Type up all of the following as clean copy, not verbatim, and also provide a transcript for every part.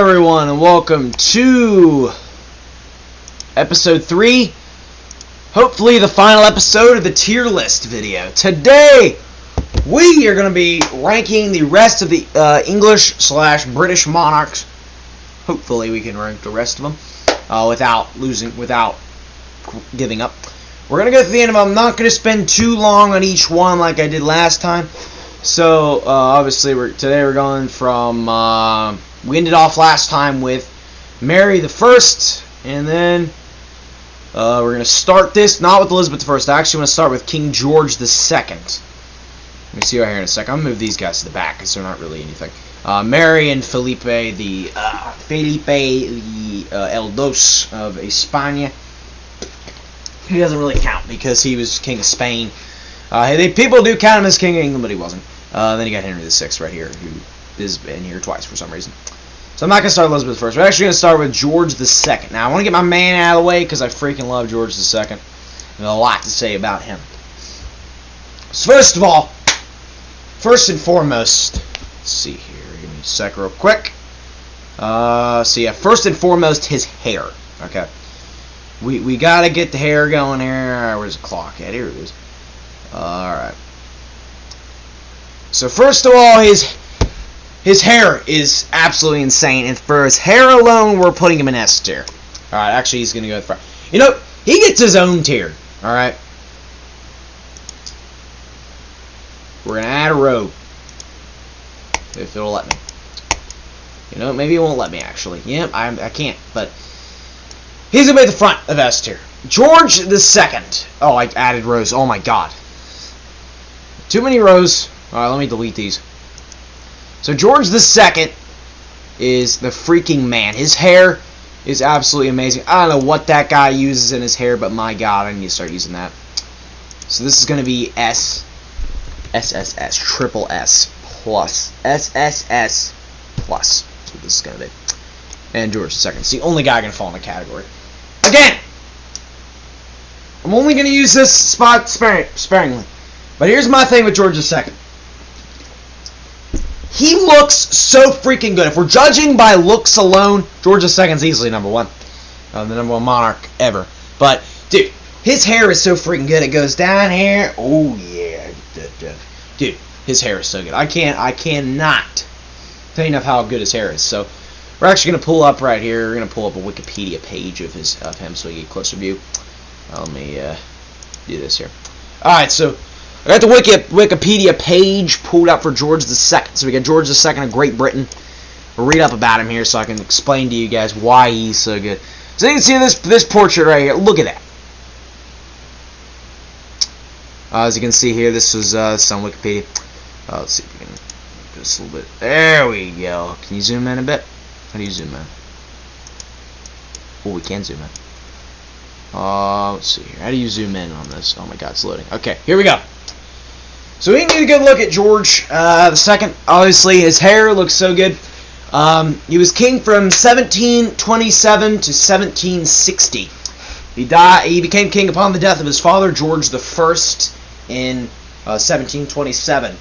everyone, and welcome to episode 3, hopefully the final episode of the tier list video. Today, we are going to be ranking the rest of the English/British monarchs. Hopefully we can rank the rest of them without giving up. We're going to go through the end of them. I'm not going to spend too long on each one like I did last time. So, obviously, today we're going from, we ended off last time with Mary the First, and then we're going to start this, not with Elizabeth I. I actually want to start with King George II. Let me see right here in a second. I'm going to move these guys to the back, because they're not really anything. Mary and Felipe el Dos of España. He doesn't really count, because he was King of Spain. People do count him as King of England, but he wasn't. Then you got Henry VI right here, who is in here twice for some reason. So I'm not going to start Elizabeth first. We're actually going to start with George II. Now, I want to get my man out of the way because I freaking love George II. And a lot to say about him. So first of all, first and foremost, let's see here. Give me a sec real quick. So yeah, first and foremost, his hair. Okay. We got to get the hair going here. Where's the clock at? Here it is. Alright. So first of all, his hair is absolutely insane, and for his hair alone, we're putting him in S tier. Alright, actually he's gonna go front. You know, he gets his own tier. Alright. We're gonna add a row. If it'll let me. You know, maybe it won't let me actually. Yeah, I can't, but he's gonna be at the front of S tier. George II. Oh, I added rows. Oh my god. Too many rows. Alright, let me delete these. So George II is the freaking man. His hair is absolutely amazing. I don't know what that guy uses in his hair, but my god, I need to start using that. So this is going to be SSS, triple S plus. SSS plus. That's what this is going to be. And George II. It's the only guy going to fall in the category. Again! I'm only going to use this spot sparingly. But here's my thing with George II. He looks so freaking good. If we're judging by looks alone, George II is easily number one. The number one monarch ever. But, dude, his hair is so freaking good. It goes down here. Oh, yeah. Dude, his hair is so good. I cannot tell you enough how good his hair is. So, we're actually going to pull up right here. We're going to pull up a Wikipedia page of him so we get a closer view. Let me do this here. Alright, so I got the Wikipedia page pulled up for George II. So we got George II of Great Britain. We'll read up about him here so I can explain to you guys why he's so good. So you can see this portrait right here. Look at that. As you can see here, this was on Wikipedia. Let's see if we can do this a little bit. There we go. Can you zoom in a bit? How do you zoom in? Oh, we can zoom in. Let's see here. How do you zoom in on this? Oh my god, it's loading. Okay, here we go. So we need a good look at George II. Obviously, his hair looks so good. He was king from 1727 to 1760. He became king upon the death of his father, George I, in 1727.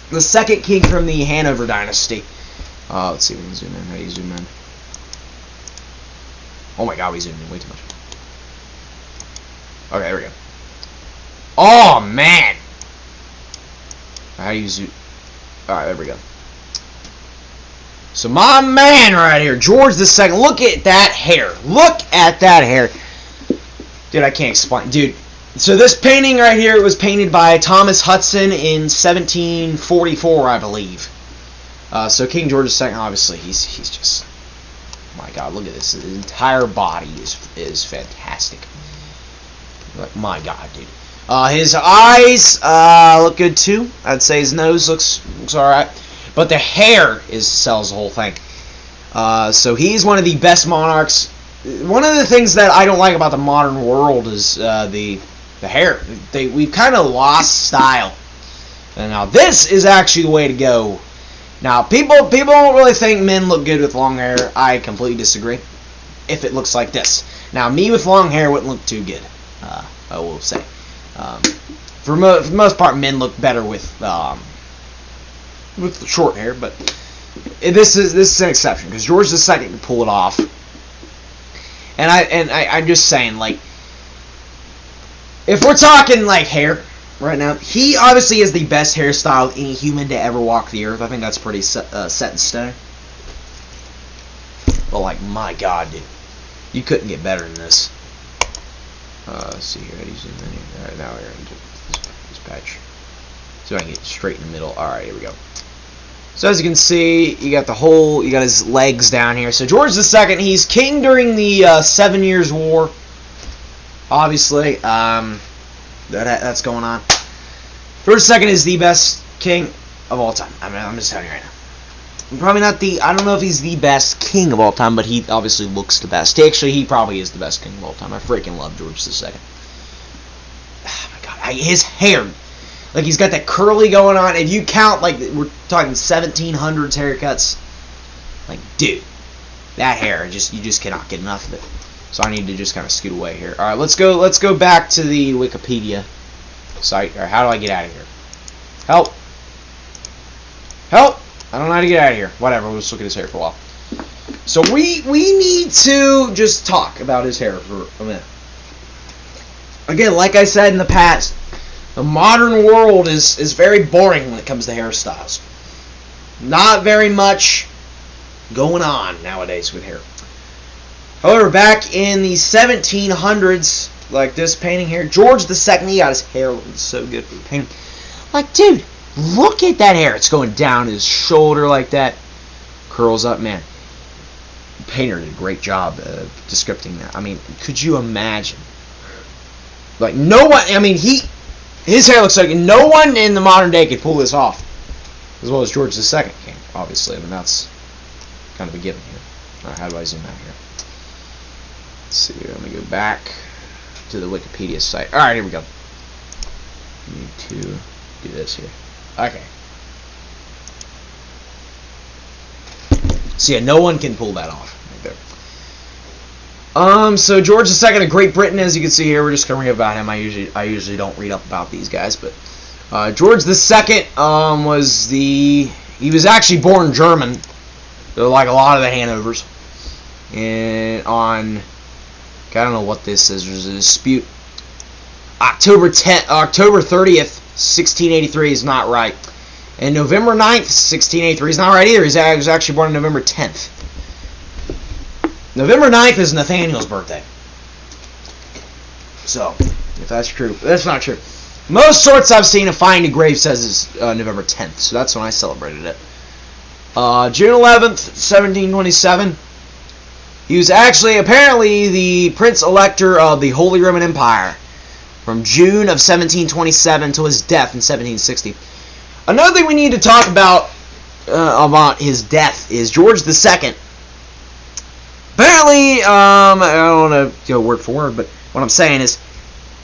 The second king from the Hanover dynasty. Let's see if we can zoom in. How do you zoom in? Oh my god, we zoomed in way too much. Okay, there we go. Oh, man! How do you zoom? Alright, there we go. So my man right here, George II. Look at that hair. Look at that hair. Dude, I can't explain. Dude, so this painting right here was painted by Thomas Hudson in 1744, I believe. So King George II, obviously, he's just... My god, look at this. His entire body is fantastic. Like, my god, dude. His eyes look good too. I'd say his nose looks alright. But the hair sells the whole thing. So he's one of the best monarchs. One of the things that I don't like about the modern world is the hair. We've kind of lost style. And now this is actually the way to go. Now, people don't really think men look good with long hair. I completely disagree. If it looks like this. Now, me with long hair wouldn't look too good. I will say. For the most part, men look better with short hair. But This is an exception because George II can pull it off. And I'm just saying, like, if we're talking like hair right now, he obviously is the best hairstyle of any human to ever walk the earth. I think that's pretty set in stone. But like, my God, dude, you couldn't get better than this. Let's see here. How do you zoom in here? All right, now we're into this patch, so I can get straight in the middle. All right, here we go. So as you can see, you got his legs down here. So George II, he's king during the 7 Years' War. Obviously, that's going on. George II is the best king of all time. I mean, I'm just telling you right now. Probably not I don't know if he's the best king of all time, but he obviously looks the best. Actually, he probably is the best king of all time. I freaking love George II. Oh my God, his hair. Like, he's got that curly going on. If you count, like, we're talking 1700s haircuts. Like, dude, that hair, you just cannot get enough of it. So I need to just kind of scoot away here. All right, let's go back to the Wikipedia site. All right, how do I get out of here? Help! Help! I don't know how to get out of here. Whatever, we'll just look at his hair for a while. So we need to just talk about his hair for a minute. Again, like I said in the past, the modern world is very boring when it comes to hairstyles. Not very much going on nowadays with hair. However, back in the 1700s, like this painting here, George II, he got his hair looking so good for the painting. Like, dude, look at that hair. It's going down his shoulder like that. Curls up, man. The painter did a great job describing that. I mean, could you imagine? Like, no one, I mean, his hair looks like no one in the modern day could pull this off. As well as George II can, obviously. I mean, that's kind of a given here. Alright, how do I zoom out here? Let's see here. Let me go back to the Wikipedia site. Alright, here we go. Need to do this here. Okay. So yeah, no one can pull that off right there. So George II of Great Britain, as you can see here, we're just gonna read about him. I usually don't read up about these guys, but George II he was actually born German, like a lot of the Hanovers, and on I don't know what this is. There's a dispute. October 30th, 1683 is not right, and November 9th, 1683 is not right either. He was actually born on November 10th. November 9th is Nathaniel's birthday. So, if that's true, that's not true. Most sorts I've seen of finding a grave says it's November 10th, so that's when I celebrated it. June 11th, 1727. He was actually apparently the Prince Elector of the Holy Roman Empire from June of 1727 to his death in 1760. Another thing we need to talk about his death is George II. Apparently, I don't want to go word for word, but what I'm saying is,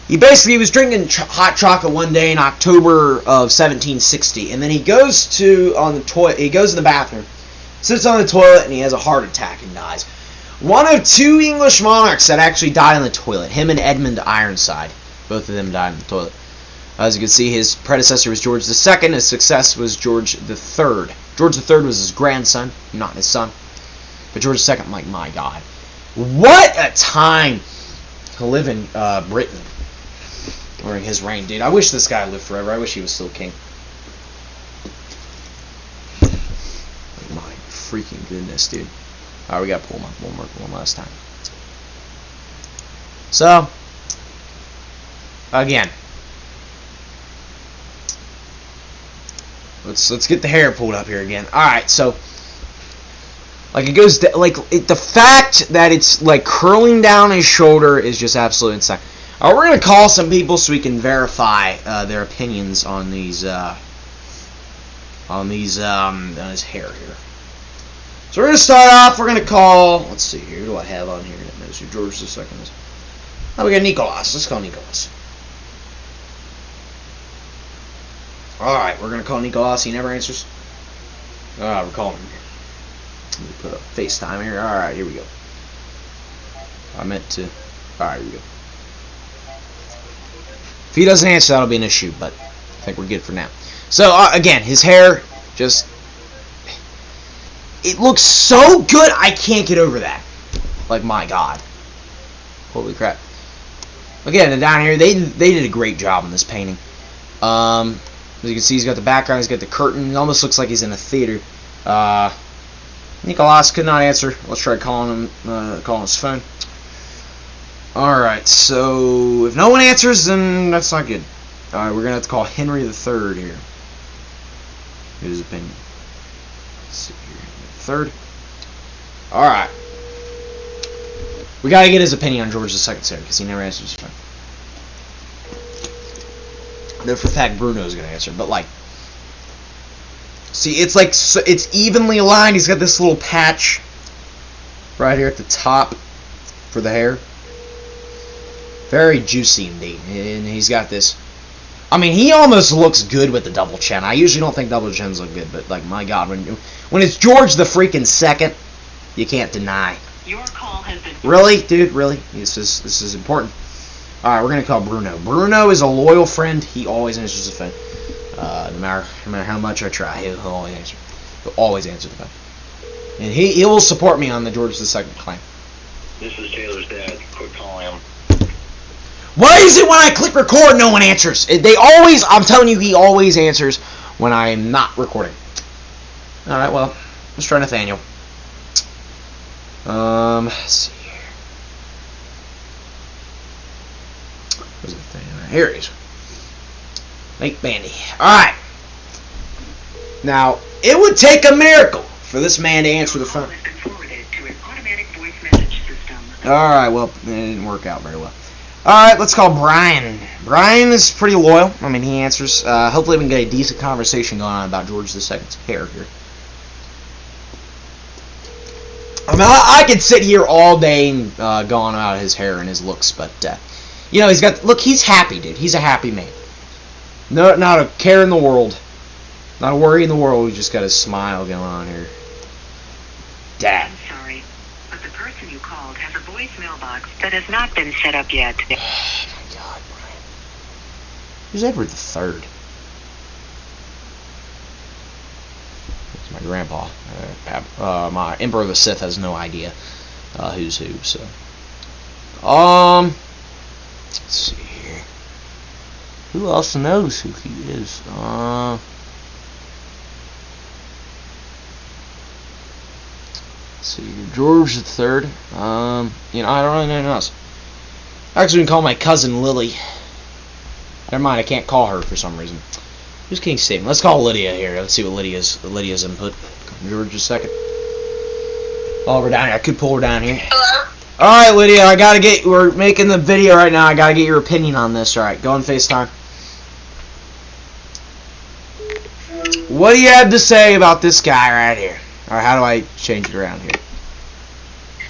he was drinking hot chocolate one day in October of 1760, and then he goes to the bathroom, sits on the toilet, and he has a heart attack and dies. One of two English monarchs that actually died on the toilet, him and Edmund Ironside. Both of them died on the toilet. As you can see, his predecessor was George II, his successor was George III. George III was his grandson, not his son. But George II, I'm like, my God. What a time to live in Britain during his reign, dude. I wish this guy lived forever. I wish he was still king. My freaking goodness, dude. Alright, we gotta pull him up one last time. So, again, let's get the hair pulled up here again. Alright, so like it goes the fact that it's like curling down his shoulder is just absolutely insane. We're gonna call some people so we can verify their opinions on his hair here. So we're gonna start off. We're gonna call. Let's see here. Who do I have on here that knows who George II is? Oh, we got Nicholas. Let's call Nicholas. All right, we're gonna call Nicholas. He never answers. We're calling him here. Let me put up FaceTime here. All right, here we go. I meant to. All right, here we go. If he doesn't answer, that'll be an issue, but I think we're good for now. So again, his hair just. it looks so good. I can't get over that. Like, my God. Holy crap. Again, down here, they did a great job on this painting. As you can see, he's got the background, he's got the curtain. It almost looks like he's in a theater. Nicholas could not answer. Let's try calling him, calling his phone. Alright, so if no one answers, then that's not good. Alright, we're going to have to call Henry III here. Get his opinion. Let's see here. Third. Alright. We got to get his opinion on George II's hair, because he never answers his phone. I know for a fact Bruno's going to answer, but like, see, it's like, it's evenly aligned. He's got this little patch right here at the top for the hair. Very juicy indeed. And he's got this. I mean, he almost looks good with the double chin. I usually don't think double chins look good, but like, my God, when it's George the freaking second, you can't deny. Your call has been. Really, dude? Really? This is important. All right, we're gonna call Bruno. Bruno is a loyal friend. He always answers the phone. No matter how much I try, he'll always answer. He'll always answer the phone. And he will support me on the George II claim. This is Taylor's dad. Quit calling him. Why is it when I click record, no one answers? They always, I'm telling you, he always answers when I'm not recording. Alright, well, let's try Nathaniel. Let's see here. Where's Nathaniel? Here he is. Make Bandy. Alright. Now, it would take a miracle for this man to answer the phone. Alright, well, it didn't work out very well. Alright, let's call Brian. Brian is pretty loyal. I mean, he answers. Hopefully we can get a decent conversation going on about George II's hair here. I mean, I could sit here all day and go on about his hair and his looks, but, you know, look, he's happy, dude. He's a happy man. No, not a care in the world. Not a worry in the world. We just got a smile going on here. Dad. I'm sorry, but the person you called has a voicemail box that has not been set up yet. Oh my God, Brian. Who's Edward III? It's my grandpa. My Emperor of the Sith has no idea who's who. So, let's see here. Who else knows who he is? Let's see, George III. You know, I don't really know anyone else. Actually, we can call my cousin Lily. Never mind, I can't call her for some reason. Who's King Stephen? Let's call Lydia here. Let's see what Lydia's input. George II. Oh, we're down here. I could pull her down here. Hello? Alright, Lydia, we're making the video right now. I gotta get your opinion on this. Alright, go on FaceTime. What do you have to say about this guy right here? Or how do I change it around here?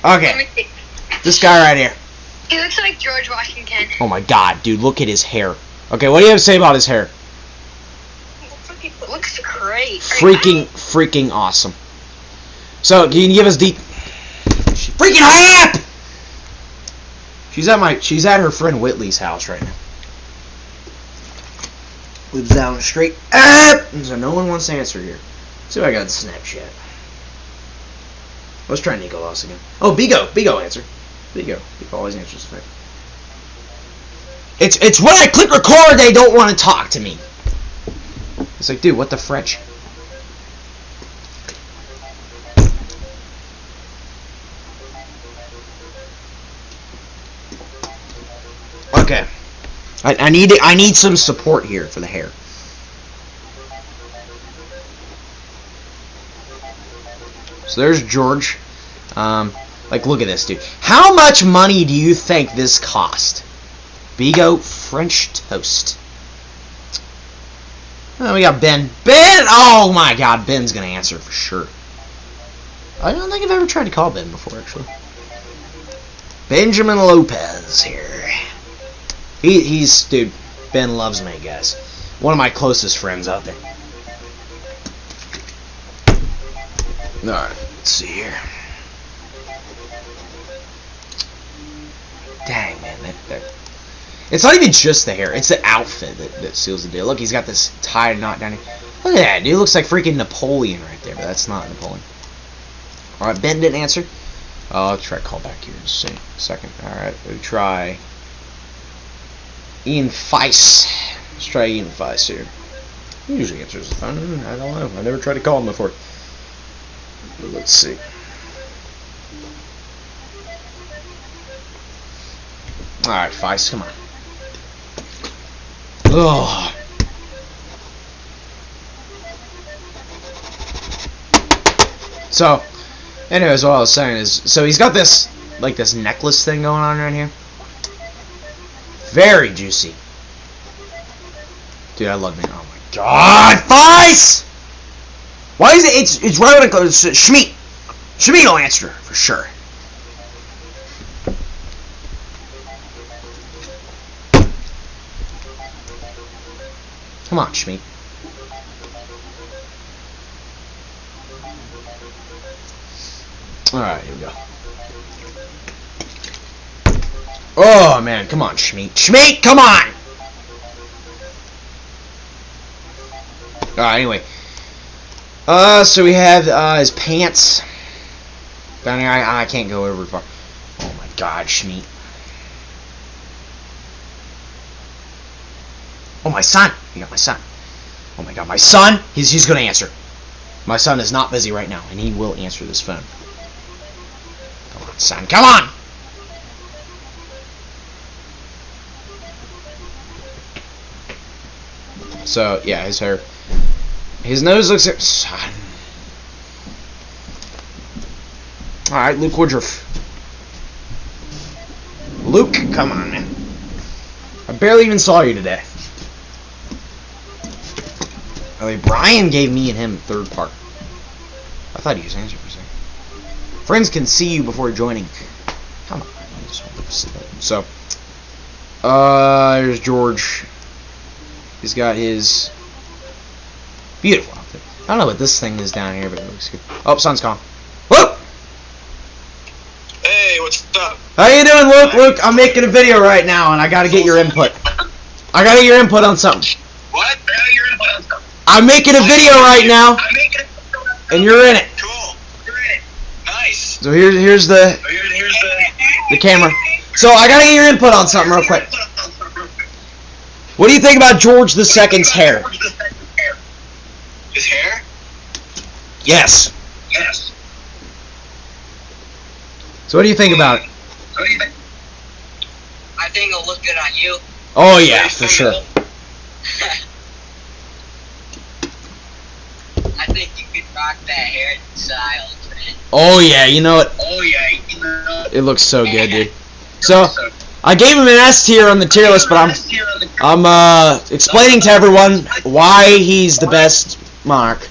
Okay. This guy right here. He looks like George Washington. Oh my God, dude, look at his hair. Okay, what do you have to say about his hair? It looks great. Freaking awesome. So, can you give us deep... Freaking hurry up! She's at her friend Whitley's house right now. Lives down the street. So no one wants to answer here. Let's see if I got Snapchat. Let's try Nicholas again. Oh, Bigo answer. Bigo always answers the phone. It's when I click record they don't want to talk to me. It's like, dude, what the French? Okay. I need some support here for the hair. So there's George. Like, look at this, dude. How much money do you think this cost? Bigo French toast. Oh, we got Ben. Ben! Oh my God, Ben's gonna answer for sure. I don't think I've ever tried to call Ben before, actually. Benjamin Lopez here. Dude, Ben loves me, guys. One of my closest friends out there. Alright, let's see here. Dang, man, that it's not even just the hair, it's the outfit that seals the deal. Look, he's got this tie knot down here. Look at that, dude, looks like freaking Napoleon right there, but that's not Napoleon. Alright, Ben didn't answer. I'll try call back here in a second. Alright, we'll try Ian Feiss. Let's try Ian Feiss here. He usually answers the phone. I don't know. I never tried to call him before. But let's see. Alright, Feiss, come on. Ugh. So, anyways, what I was saying is, so he's got this, like, this necklace thing going on right here. Very juicy. Dude, I love it. Oh my god, Feiss! Why is it, it's right when it goes, Schmeat. Schmeat will answer, for sure. Come on, Schmeat. Alright, here we go. Oh, man, come on, Schmeat. Schmeat, come on! Alright, anyway. So we have, his pants. Down here, I can't go over far. Oh my god, Schmeat. Oh, my son! You got my son. Oh my god, my son! He's gonna answer. My son is not busy right now, and he will answer this phone. Come on, son, come on! So, yeah, his hair. His nose looks like... Son. Alright, Luke Woodruff. Luke, come on, man. I barely even saw you today. I mean, Brian gave me and him third part. I thought he was answering for a second. Friends can see you before joining. Come on. So, there's George. He's got his beautiful outfit. I don't know what this thing is down here, but it looks good. Oh, sun's gone. Whoa! Hey, what's up? How you doing, Luke? Luke, I'm making a video right now, and I gotta get your input. I gotta get your input on something. What? I'm making a video right now, and you're in it. Cool. You're in it. Nice. So here's the camera. So I gotta get your input on something real quick. What do you think about George II's hair? His hair? Yes. Yes. So what do you think about it? What do you think? I think it'll look good on you. Oh yeah, for sure. I think you could rock that hairstyle trend. Oh yeah, you know it. Oh yeah, you know. It looks so good, dude. So I gave him an S tier on the tier list, but I'm explaining to everyone why he's the best monarch.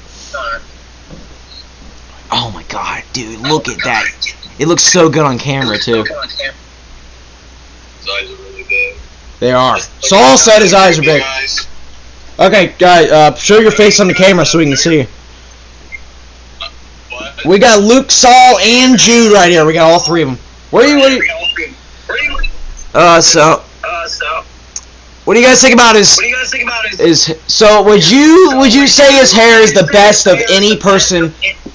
Oh my god, dude, look at that. It looks so good on camera too. His eyes are really big. They are. Saul said his eyes are big. Okay, guys, show your face on the camera so we can see you. What? We got Luke, Saul, and Jude right here. We got all three of them. Where are you? So. What do you guys think about his? So would you say his hair is the best of any person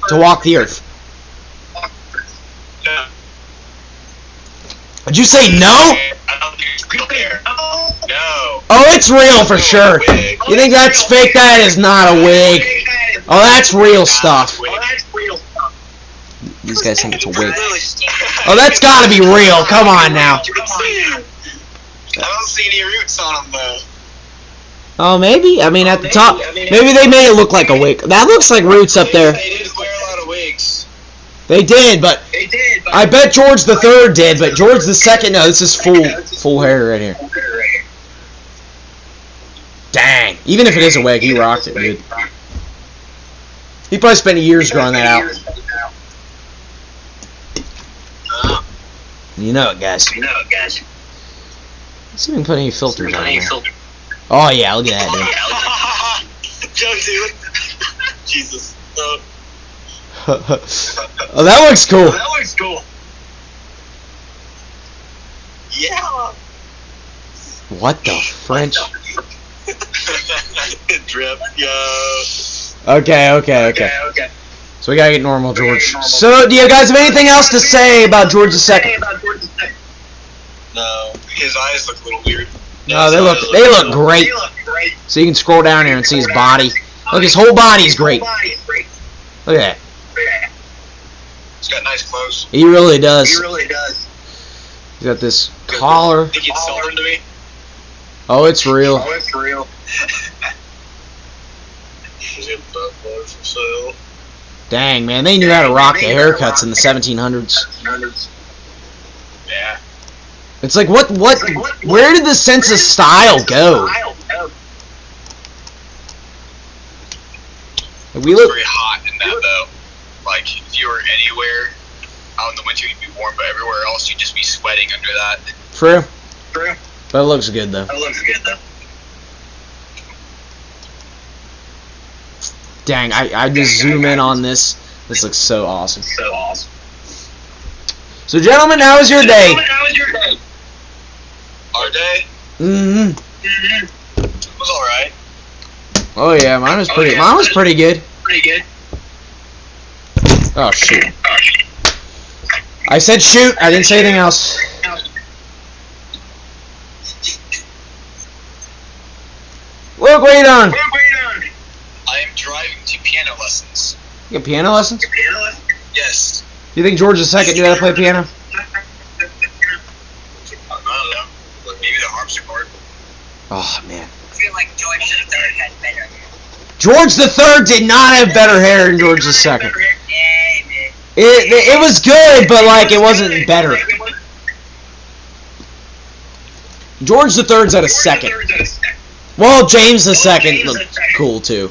to walk the earth? No. Would you say no? I don't think it's real hair. No. Oh, it's real for sure. You think that's fake? That is not a wig. Oh, that's real stuff. These guys think it's a wig. Oh, that's gotta be real. Come on now. I don't see any roots on them though. Oh, maybe. I mean, at the top, maybe they made it look like a wig. That looks like roots up there. They did wear a lot of wigs. They did, but I bet George III did. But George II, no, this is full hair right here. Dang. Even if it is a wig, he rocked it, dude. He probably spent years growing that out. You know it, guys. Let's see if we can put any filters on here. Oh, yeah, look at that, dude. Dude. Jesus. Oh, that looks cool. Yeah. What the French? Drip, yo. Okay. So we gotta get normal George. So, do you guys have anything else to say about George II? No, his eyes look a little weird. No, they look great. So you can scroll down here and see his body. Look, his whole body's great. Look at that. He's got nice clothes. He really does. He's got this collar. Think he'd sell them to me? Oh, it's real. Is it for sale? Dang, man, they knew how to rock the haircuts in the 1700s. Yeah. It's like, where did the sense of style go? We It's look. very hot in that though. Like if you were anywhere out in the winter, you'd be warm, but everywhere else, you'd just be sweating under that. True. But it looks good though. Dang, I just zoom in on this. This looks so awesome. So, gentlemen, how was your day? Our day Mm-hmm. was all right. Oh yeah, mine was pretty good. Oh shoot. I said shoot. I didn't say anything else. Look, what are you doing? I am driving to piano lessons. You got piano lessons? Yes. You think George II knew how to play piano? I don't know. Maybe the harpsichord. Oh man. I feel like George III had better. George III did not have better hair than George II. Yeah, man. It was good, but like it wasn't better. George III's at a second. Well, James II looked cool too.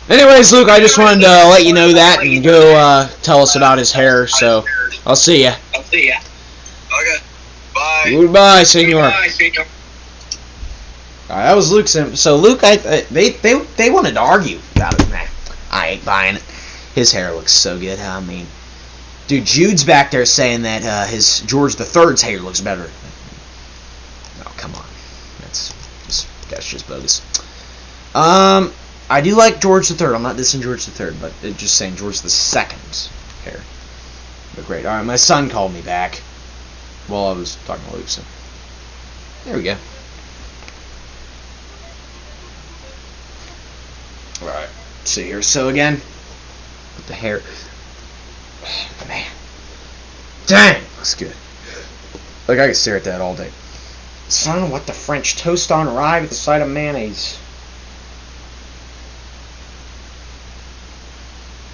Anyways, Luke, I just wanted to let you know that and go tell us about his hair. So, I'll see ya. Okay. Bye. Goodbye, senor. That was Luke's. So Luke, they wanted to argue about it. Nah, I ain't buying it. His hair looks so good. I mean, dude, Jude's back there saying that his George III's hair looks better. Oh, come on, that's just bogus. I do like George III. I'm not dissing George III, but it's just saying George II's hair. But great. All right, my son called me back while I was talking to Luke. So there we go. All right. Let's see here. So again, with the hair. Oh, man. Dang, that's good. Like I could stare at that all day. Son, what the French toast on rye with the side of mayonnaise.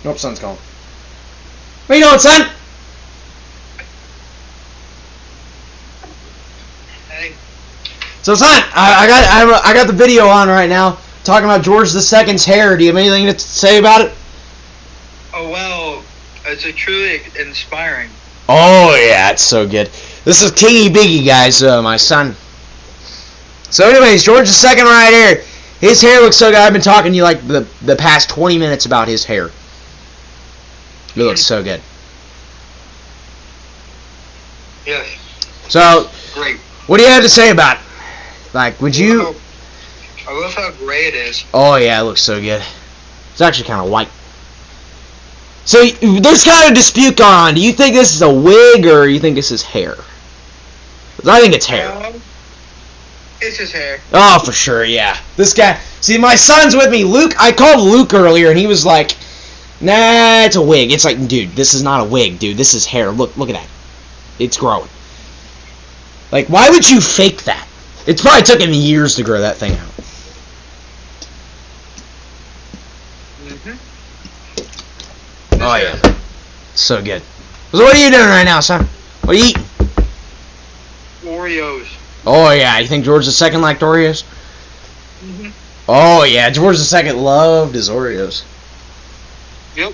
Nope, son's calling. What you doing, son? Hey. So, son, I got the video on right now talking about George II's hair. Do you have anything to say about it? Oh, well, it's a truly inspiring. Oh yeah, it's so good. This is Kingy Biggie, guys, my son. So, anyways, George II right here. His hair looks so good. I've been talking to you like the past 20 minutes about his hair. It looks so good. Yes. So, Great. what do you have to say about it? Like, would you... I love how gray it is. Oh, yeah, it looks so good. It's actually kind of white. So, there's kind of dispute going on. Do you think this is a wig, or you think this is hair? 'Cause I think it's hair. It's his hair. Oh, for sure, yeah. This guy... See, my son's with me. Luke, I called Luke earlier, and he was like... Nah, it's a wig. It's like, dude, this is not a wig, dude. This is hair. Look at that. It's growing. Like, why would you fake that? It's probably took him years to grow that thing out. Oh, yeah. So good. So what are you doing right now, son? What are you eating? Oreos. Oh, yeah. You think George II liked Oreos? Mm-hmm. Oh, yeah. George II loved his Oreos. Yep.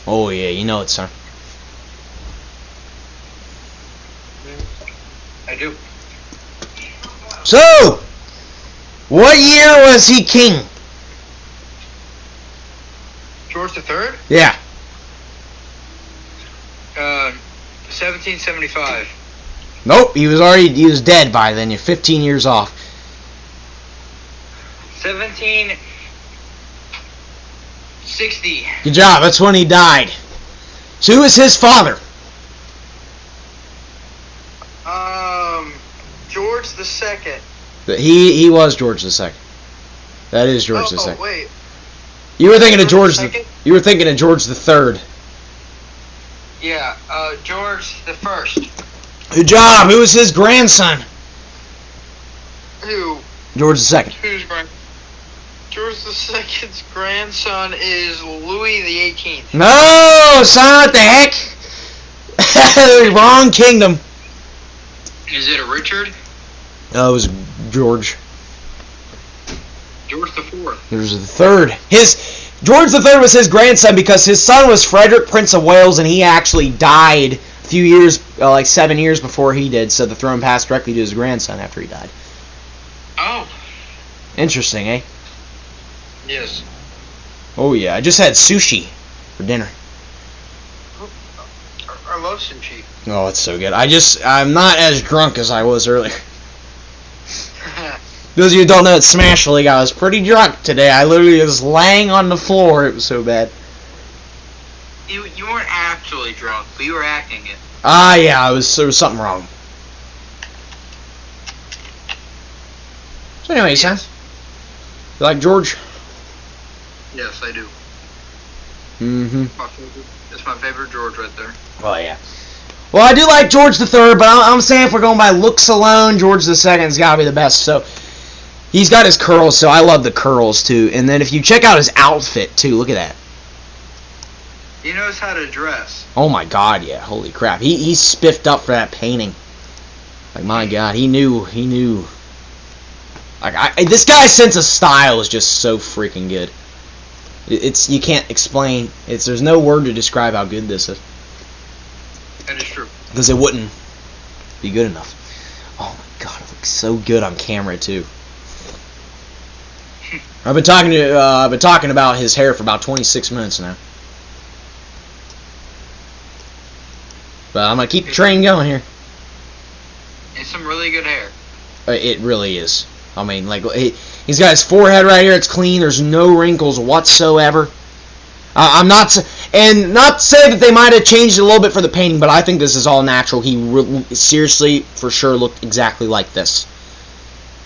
Oh, yeah. You know it, son. I do. So, what year was he king? George III? Yeah. 1775. Nope, he was dead by then. You're 15 years off. 1760. Good job. That's when he died. So who is his father? George the Second. He was George II. That is George II. Oh wait. You were thinking of George George. II? You were thinking of George III. Yeah. George the First. Good job. Who is his grandson? Who? George II. Who's grand? George the Second's grandson is Louis the 18th. No, son, what the heck? Wrong kingdom. Is it a Richard? No, it was George. George the Fourth. There's the third. George III was his grandson because his son was Frederick, Prince of Wales, and he actually died a few years, like 7 years before he did. So the throne passed directly to his grandson after he died. Oh. Interesting, eh? Yes. Oh yeah, I just had sushi for dinner. I love sushi. Oh, it's so good. I'm not as drunk as I was earlier. Those of you who don't know, it's Smash League. I was pretty drunk today. I literally was laying on the floor. It was so bad. You weren't actually drunk, but you were acting it. Ah, yeah, there was something wrong. So anyways, huh? You like George? Yes, I do. Mm-hmm. It's my favorite George right there. Oh, yeah. Well, I do like George III, but I'm saying if we're going by looks alone, George II's got to be the best. So he's got his curls, so I love the curls, too. And then if you check out his outfit, too, look at that. He knows how to dress. Oh, my God, yeah. Holy crap. He spiffed up for that painting. Like, my God, he knew. Like, this guy's sense of style is just so freaking good. You can't explain. There's no word to describe how good this is. That is true. Because it wouldn't be good enough. Oh my God, it looks so good on camera too. I've been talking about his hair for about 26 minutes now. But I'm gonna keep the train going here. It's some really good hair. It really is. I mean, like he's got his forehead right here. It's clean. There's no wrinkles whatsoever. I'm not to say that they might have changed it a little bit for the painting, but I think this is all natural. He seriously, for sure, looked exactly like this.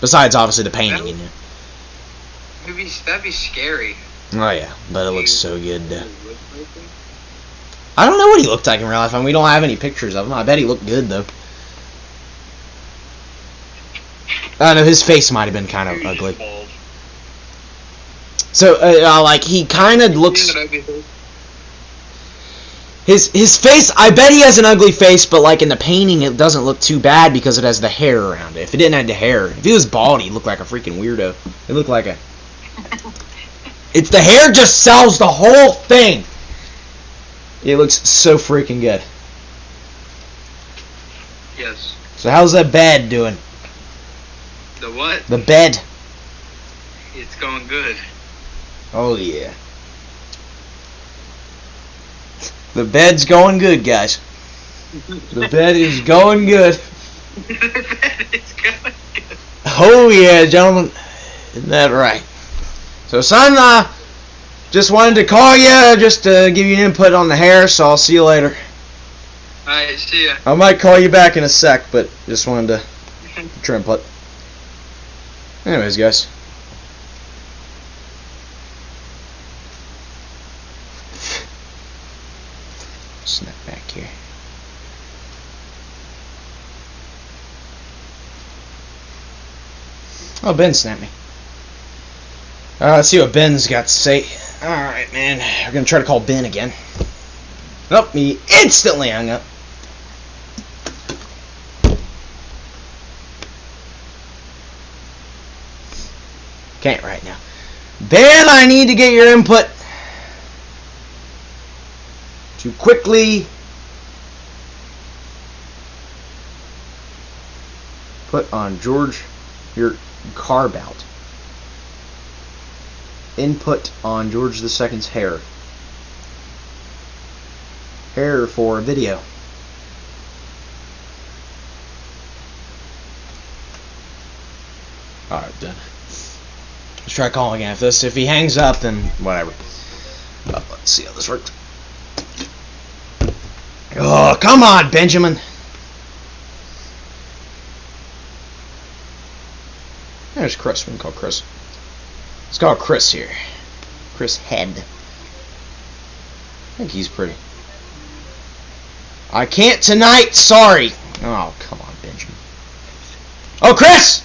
Besides, obviously, the painting in it. That'd be scary. Oh yeah, but it looks so good. I don't know what he looked like in real life. I mean, we don't have any pictures of him. I bet he looked good though. I don't know, his face might have been kind of ugly. So, like, he kind of looks... His face, I bet he has an ugly face, but, like, in the painting, it doesn't look too bad because it has the hair around it. If it didn't have the hair, if he was bald, he'd look like a freaking weirdo. It looked like a... It's the hair just sells the whole thing. It looks so freaking good. Yes. So how's that bed doing? The what? The bed. It's going good. Oh yeah. The bed's going good, guys. The bed is going good. The bed is going good. Oh yeah, gentlemen. Isn't that right? So son, just wanted to call you just to give you an input on the hair, so I'll see you later. Alright, see ya. I might call you back in a sec, but just wanted to try and put. Anyways, guys. Snap back here. Oh, Ben snapped me. Let's see what Ben's got to say. Alright, man. We're going to try to call Ben again. Nope, he instantly hung up. Can't right now. Ben, I need to get your input to quickly put on George your carb out. Input on George II's hair. Hair for video. Alright, done. Let's try calling again. If he hangs up, then whatever. Let's see how this works. Oh, come on, Benjamin. There's Chris. We can call Chris. Let's call Chris here. Chris Head. I think he's pretty. I can't tonight. Sorry. Oh, come on, Benjamin. Oh, Chris!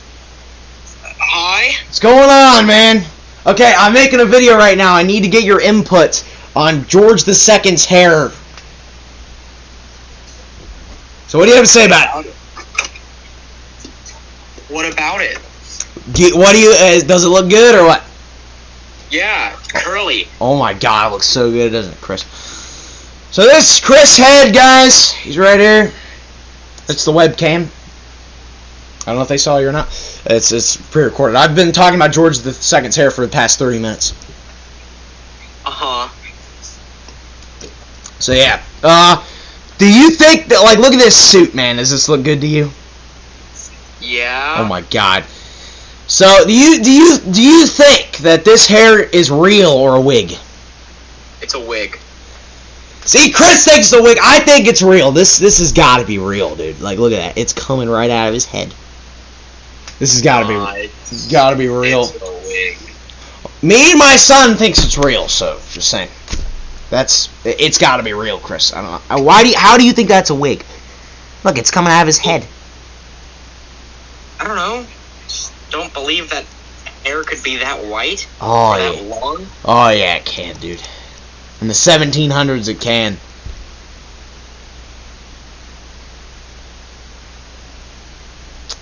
Hi? What's going on, man? Okay, I'm making a video right now. I need to get your input on George II's hair. So what do you have to say about it? What about it? Does it look good or what? Yeah, curly. Oh my god, it looks so good, doesn't it, Chris? So this is Chris Head, guys. He's right here. It's the webcam. I don't know if they saw you or not. It's pre-recorded. I've been talking about George II's hair for the past 30 minutes. Uh-huh. So yeah. Do you think that, like, look at this suit, man. Does this look good to you? Yeah. Oh my god. So do you think that this hair is real or a wig? It's a wig. See, Chris thinks the wig. I think it's real. This has got to be real, dude. Like, look at that. It's coming right out of his head. This has got to be. It's got to be real. It's a wig. Me and my son thinks it's real. So just saying. It's got to be real, Chris. I don't know. How do you think that's a wig? Look, it's coming out of his head. I don't know. Just don't believe that hair could be that white. Oh or that yeah. long. Oh yeah, it can, dude. In the 1700s, it can.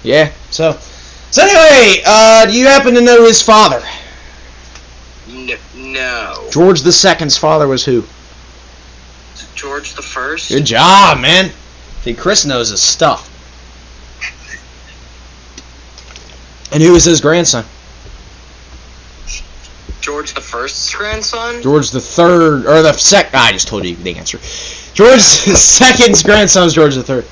Yeah. So anyway, do you happen to know his father? No. George II's father was who? George the First. Good job, man. See, Chris knows his stuff. And who was his grandson? George the First's grandson. George the Third, or the second. I just told you the answer. George II's grandson was George III.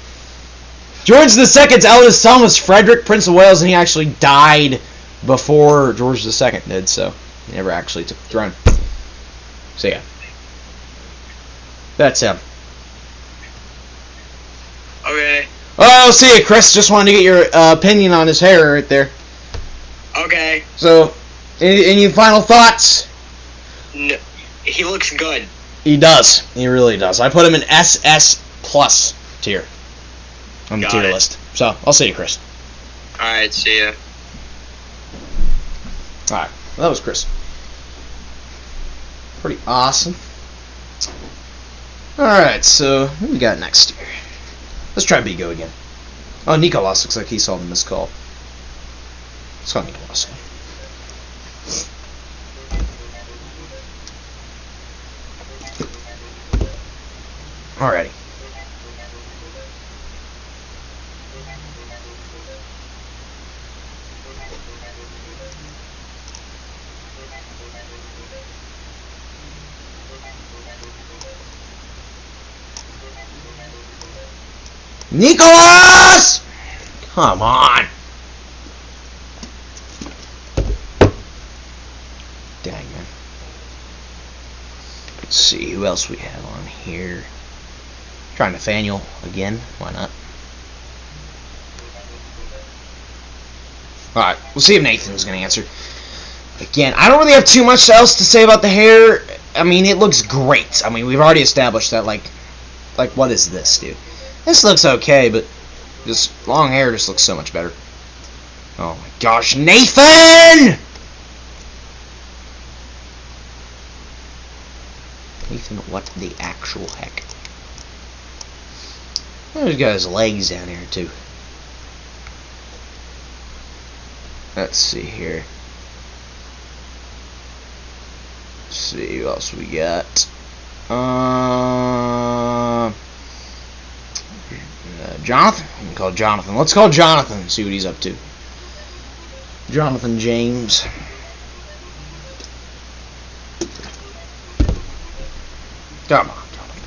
George II's eldest son was Frederick, Prince of Wales, and he actually died before George II did, so he never actually took the throne. So yeah, that's him. Okay. Oh, see you, Chris. Just wanted to get your opinion on his hair right there. Okay. So, any final thoughts? No, he looks good. He does. He really does. I put him in SS plus tier on the Got tier it. list. So, I'll see you, Chris. Alright, see ya. Alright, well, that was Chris. Pretty awesome. Alright, so, what we got next here? Let's try Bigo again. Oh, Nicolas looks like he saw the missed call. Let's call Nicolas. Alrighty. Nicholas! Come on. Dang, man. Let's see who else we have on here. Try Nathaniel again. Why not? Alright, we'll see if Nathan's going to answer. Again, I don't really have too much else to say about the hair. I mean, it looks great. I mean, we've already established that, like what is this, dude? This looks okay, but this long hair just looks so much better. Oh my gosh, Nathan! Nathan, what the actual heck? Oh, he's got his legs down here, too. Let's see here. Let's see who else we got. Jonathan? We can call Jonathan. Let's call Jonathan and see what he's up to. Jonathan James. Come on, Jonathan.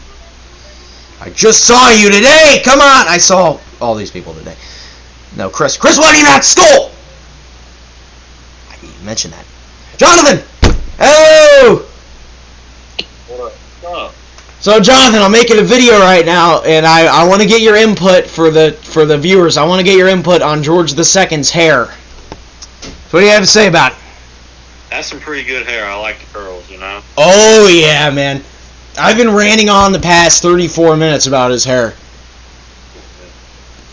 I just saw you today! Come on! I saw all these people today. No, Chris. Chris wasn't even at school! mention that. Jonathan! Oh! What up? So Jonathan, I'm making a video right now, and I want to get your input for the viewers. I want to get your input on George II's hair. So what do you have to say about it? That's some pretty good hair. I like the curls, you know? Oh yeah, man. I've been ranting on the past 34 minutes about his hair.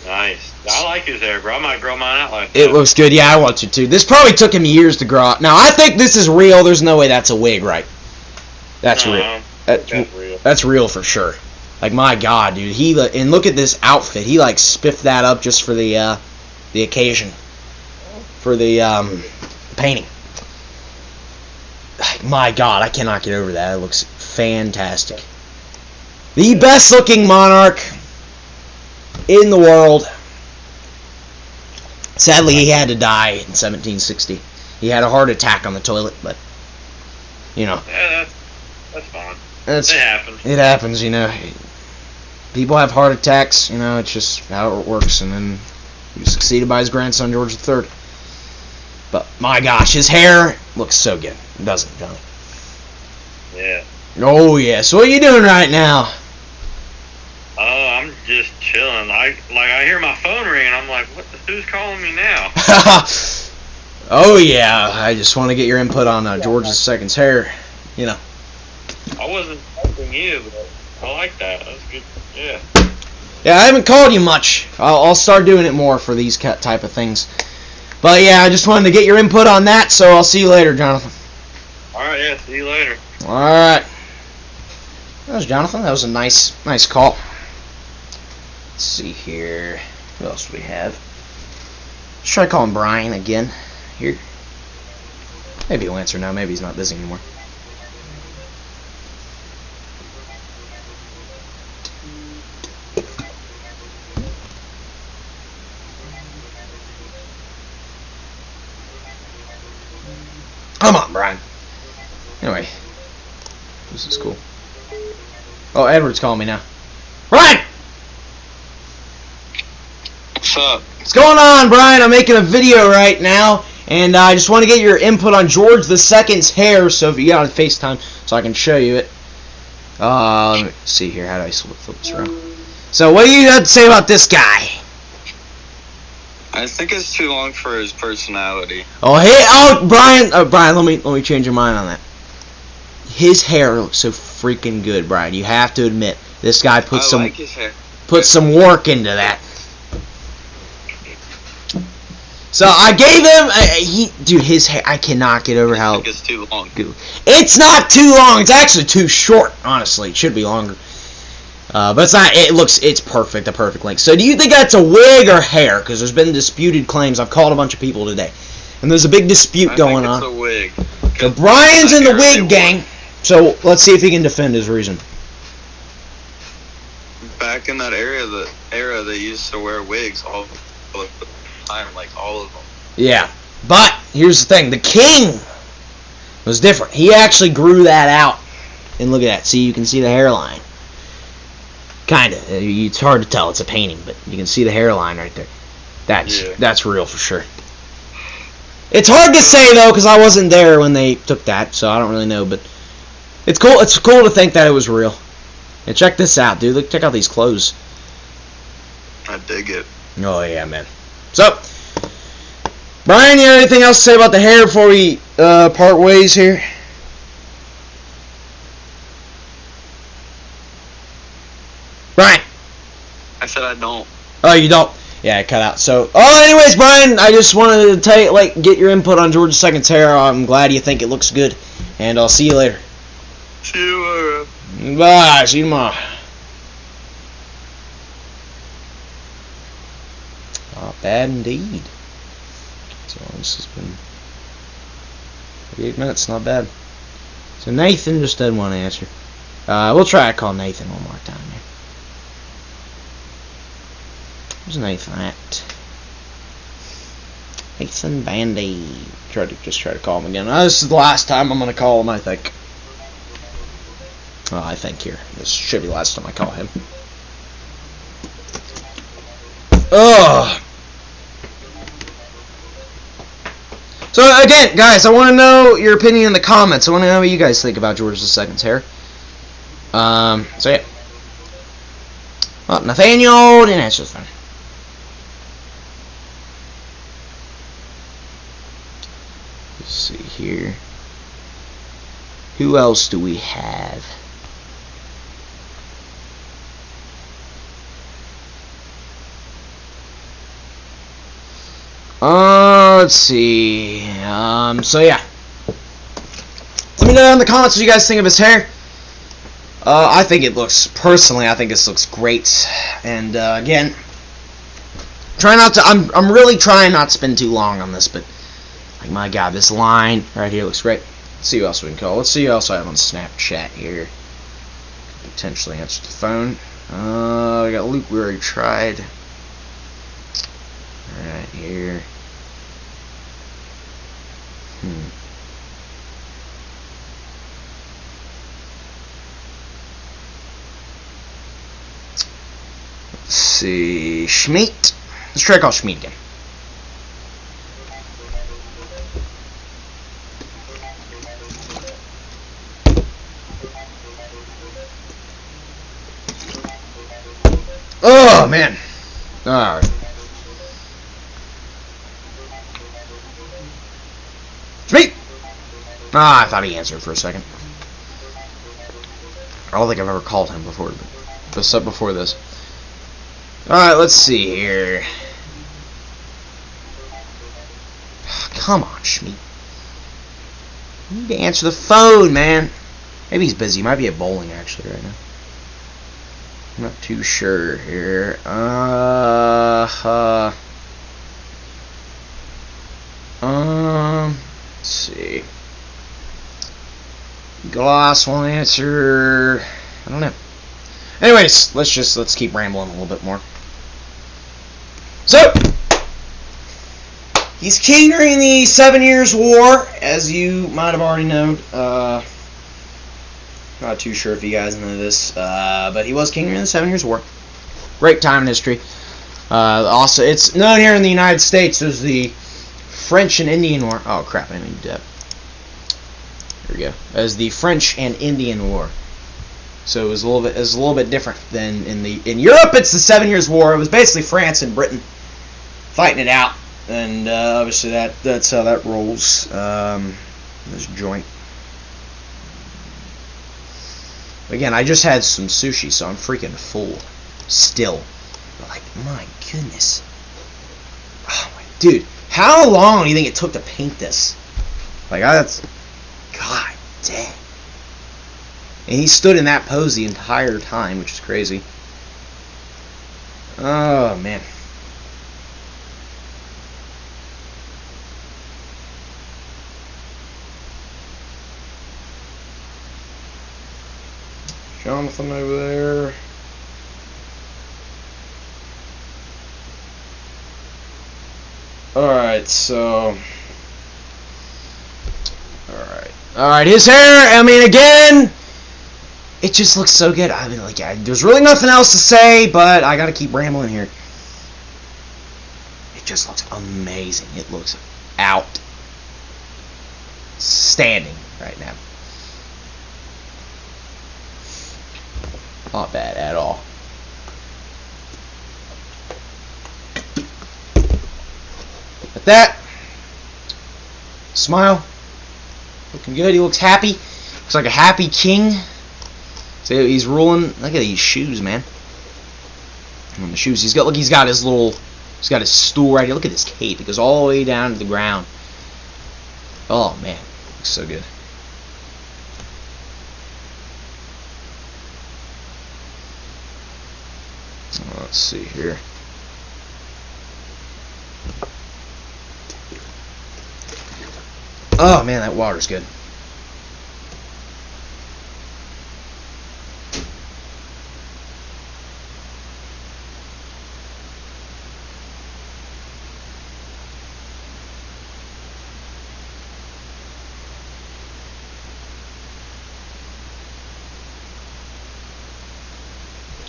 Nice. I like his hair, bro. I might grow mine out like that. It looks good. Yeah, I want to too. This probably took him years to grow out. Now, I think this is real. There's no way that's a wig, right? That's real. That's real. That's real for sure. Like, my God, dude. And look at this outfit. He, like, spiffed that up just for the occasion. For the, painting. My God, I cannot get over that. It looks fantastic. The best looking monarch in the world. Sadly, he had to die in 1760. He had a heart attack on the toilet, but, you know. Yeah, that's fine. It happens. It happens, you know. People have heart attacks, you know, it's just how it works. And then he was succeeded by his grandson, George III. But, my gosh, his hair looks so good. Doesn't it, Johnny? Yeah. Oh, yeah. So what are you doing right now? Oh, I'm just chilling. I hear my phone ring, and I'm like, who's calling me now? Oh, yeah. I just want to get your input on George II's hair. You know. I wasn't helping you, but I like that. That's good. Yeah. Yeah, I haven't called you much. I'll start doing it more for these type of things. But, yeah, I just wanted to get your input on that, so I'll see you later, Jonathan. Alright, yeah, see you later. Alright. That was Jonathan. That was a nice call. Let's see here. What else do we have? Let's try calling Brian again. Here. Maybe he'll answer now. Maybe he's not busy anymore. Come on, Brian. Anyway. This is cool. Oh, Edward's calling me now. Brian! What's up? What's going on, Brian? I'm making a video right now, and I just want to get your input on George II's hair, so if you got on FaceTime, so I can show you it. Let me see here. How do I flip this around? So, what do you have to say about this guy? I think it's too long for his personality. Oh, hey, Brian, let me change your mind on that. His hair looks so freaking good, Brian. You have to admit, this guy put some work into that. So I gave him dude, his hair. I cannot get over how. I think it's too long. It's not too long. It's actually too short. Honestly, it should be longer. But it's not. It's perfect. The perfect length. So do you think that's a wig or hair? Because there's been disputed claims. I've called a bunch of people today, and there's a big dispute going on. I think it's a wig. So Brian's in the wig gang. So let's see if he can defend his reason. Back in that era, they used to wear wigs all the time, like all of them. Yeah, but here's the thing: the king was different. He actually grew that out, and look at that. See, you can see the hairline. Kinda. It's hard to tell. It's a painting, but you can see the hairline right there. That's real for sure. It's hard to say though, because I wasn't there when they took that, so I don't really know. But it's cool. It's cool to think that it was real. And check this out, dude. Look, check out these clothes. I dig it. Oh yeah, man. So, Brian, you have anything else to say about the hair before we part ways here? Brian. I said I don't. Oh, you don't? Yeah, cut out. So, anyways, Brian, I just wanted to tell you, get your input on George II's hair. I'm glad you think it looks good, and I'll see you later. See you later. Bye. See you tomorrow. Not bad indeed. So this has been 38 minutes. Not bad. So Nathan just didn't want to answer. We'll try to call Nathan one more time here. Where's Nathan at? Nathan Bandy. Try to call him again. This is the last time I'm gonna call him, I think. I think here. This should be the last time I call him. Ugh. So again, guys, I want to know your opinion in the comments. I want to know what you guys think about George II's hair. So yeah. Well, Nathaniel didn't answer the phone. Let's see here. Who else do we have? Let's see. So yeah. Let me know in the comments what you guys think of his hair. I think it looks, personally, I think this looks great. And again, try not to. I'm really trying not to spend too long on this, but like my God, this line right here looks great. Let's see who else we can call. Let's see who else I have on Snapchat here. Potentially answer the phone. I got Luke. We already tried. Right here. Let's see. Schmeat. Let's try to call Schmeat again. Oh, man. Alright. Schmeat! Ah, I thought he answered for a second. I don't think I've ever called him before, but before this. Alright, let's see here. Come on, Schmeat. You need to answer the phone, man. Maybe he's busy. He might be at bowling, actually, right now. I'm not too sure here. Let's see. Glass won't answer. I don't know. Anyways, let's keep rambling a little bit more. So, he's king during the 7 Years' War, as you might have already known. Not too sure if you guys know this, but he was king during the 7 Years' War. Great time in history. Also, it's known here in the United States as the French and Indian War. Oh crap! I need that. There we go. As the French and Indian War. So it was a little bit different than in Europe. It's the 7 Years' War. It was basically France and Britain fighting it out, and obviously that's how that rolls. This joint. Again, I just had some sushi, so I'm freaking full still. But like, my goodness. Oh my dude, how long do you think it took to paint this? Like, that's God dang. And he stood in that pose the entire time, which is crazy. Oh man. Jonathan over there. Alright, so. Alright, his hair, I mean, again, it just looks so good. I mean, like, there's really nothing else to say, but I gotta keep rambling here. It just looks amazing. It looks outstanding right now. Not bad at all. At that, smile, looking good. He looks happy. Looks like a happy king. So he's ruling. Look at these shoes, man. And the shoes. He's got his stool right here. Look at this cape. It goes all the way down to the ground. Oh man, looks so good. Let's see here. Oh man, that water's good.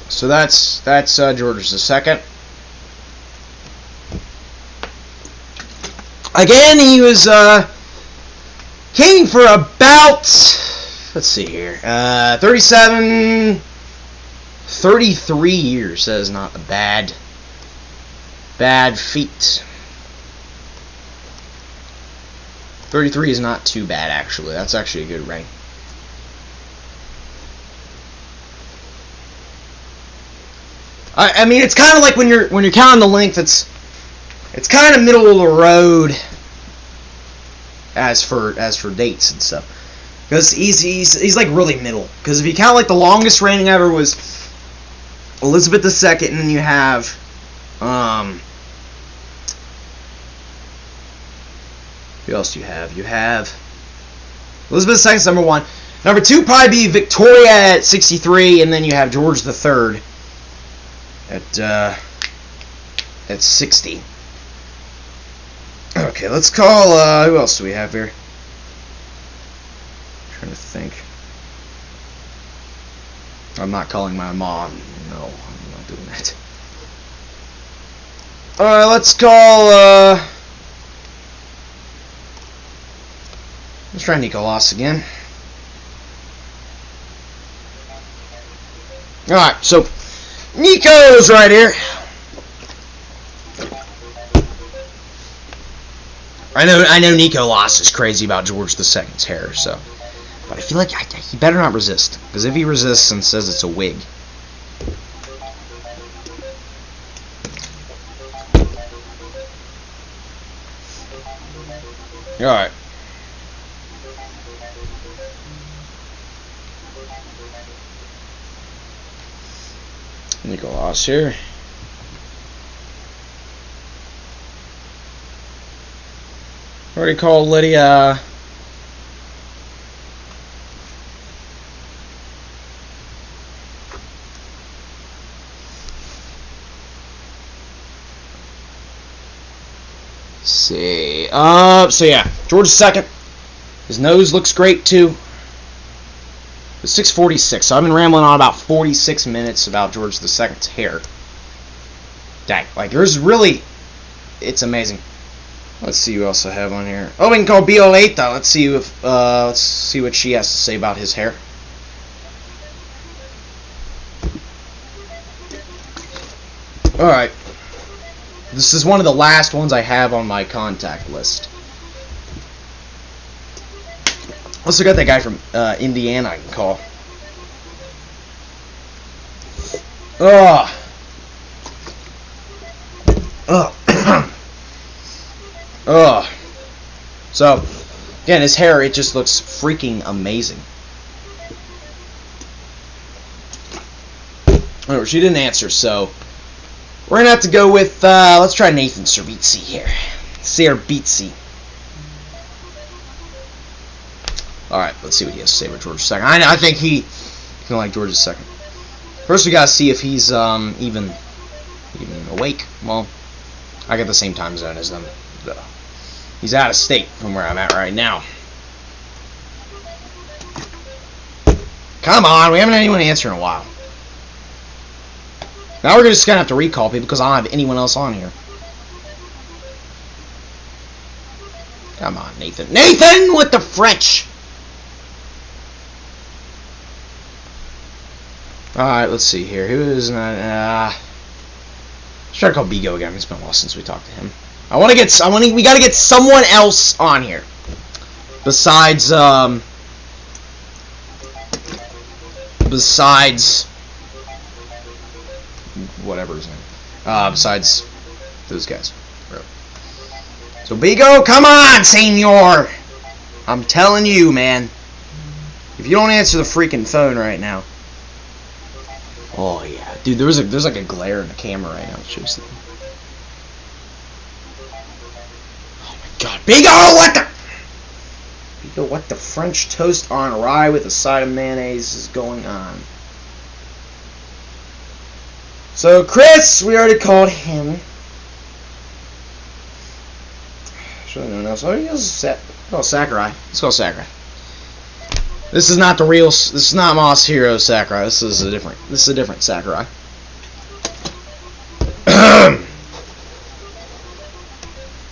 So that's George II. Again, he was king for about, let's see here, 33 years. That is not a bad feat. 33 is not too bad, actually. That's actually a good reign. I mean, it's kind of like when you're counting the length. It's kind of middle of the road as for dates and stuff, because he's like really middle. Because if you count like the longest reigning ever was Elizabeth II, and then you have who else do you have? You have Elizabeth II's number 1. Number 2 probably be Victoria at 63, and then you have George III at 60. Okay, let's call, who else do we have here? I'm trying to think. I'm not calling my mom. No, I'm not doing that. Alright, let's call, let's try Nicholas again. Alright, so Nico's right here. I know Nicholas is crazy about George II's hair, so, but I feel like he better not resist, because if he resists and says it's a wig. Alright. Nicholas here. Already called Lydia. Let's see. So yeah, George II. His nose looks great too. It's 6:46, so I've been rambling on about 46 minutes about George II's hair. Dang, like there's really, it's amazing. Let's see who else I have on here. Oh, we can call Violeta. Let's see what she has to say about his hair. All right. This is one of the last ones I have on my contact list. Also got that guy from Indiana I can call. Ugh. Ugh. Ugh. So, again, his hair, it just looks freaking amazing. Oh, she didn't answer, so we're gonna have to go with, let's try Nathan Servitsi here. Servitsi. Alright, let's see what he has to say about George II. I think he's gonna like George II. First, we gotta see if he's, even awake. Well, I got the same time zone as them. He's out of state from where I'm at right now. Come on, we haven't had anyone answer in a while. Now we're just gonna have to recall people because I don't have anyone else on here. Come on, Nathan. Nathan with the French! Alright, let's see here. Who is not, let's try to call Bigo again. It's been a while since we talked to him. We gotta get someone else on here. Besides whatever his name. Besides those guys. So Bigo, come on, senor! I'm telling you, man. If you don't answer the freaking phone right now. Oh yeah. Dude, there's like a glare in the camera right now. It shows them. God, Bigo, what the French toast on rye with a side of mayonnaise is going on? So, Chris, we already called him. Should have known else. Oh, Sakurai. Let's call Sakurai. This is not the real. This is not Masahiro Sakurai. This is a different Sakurai.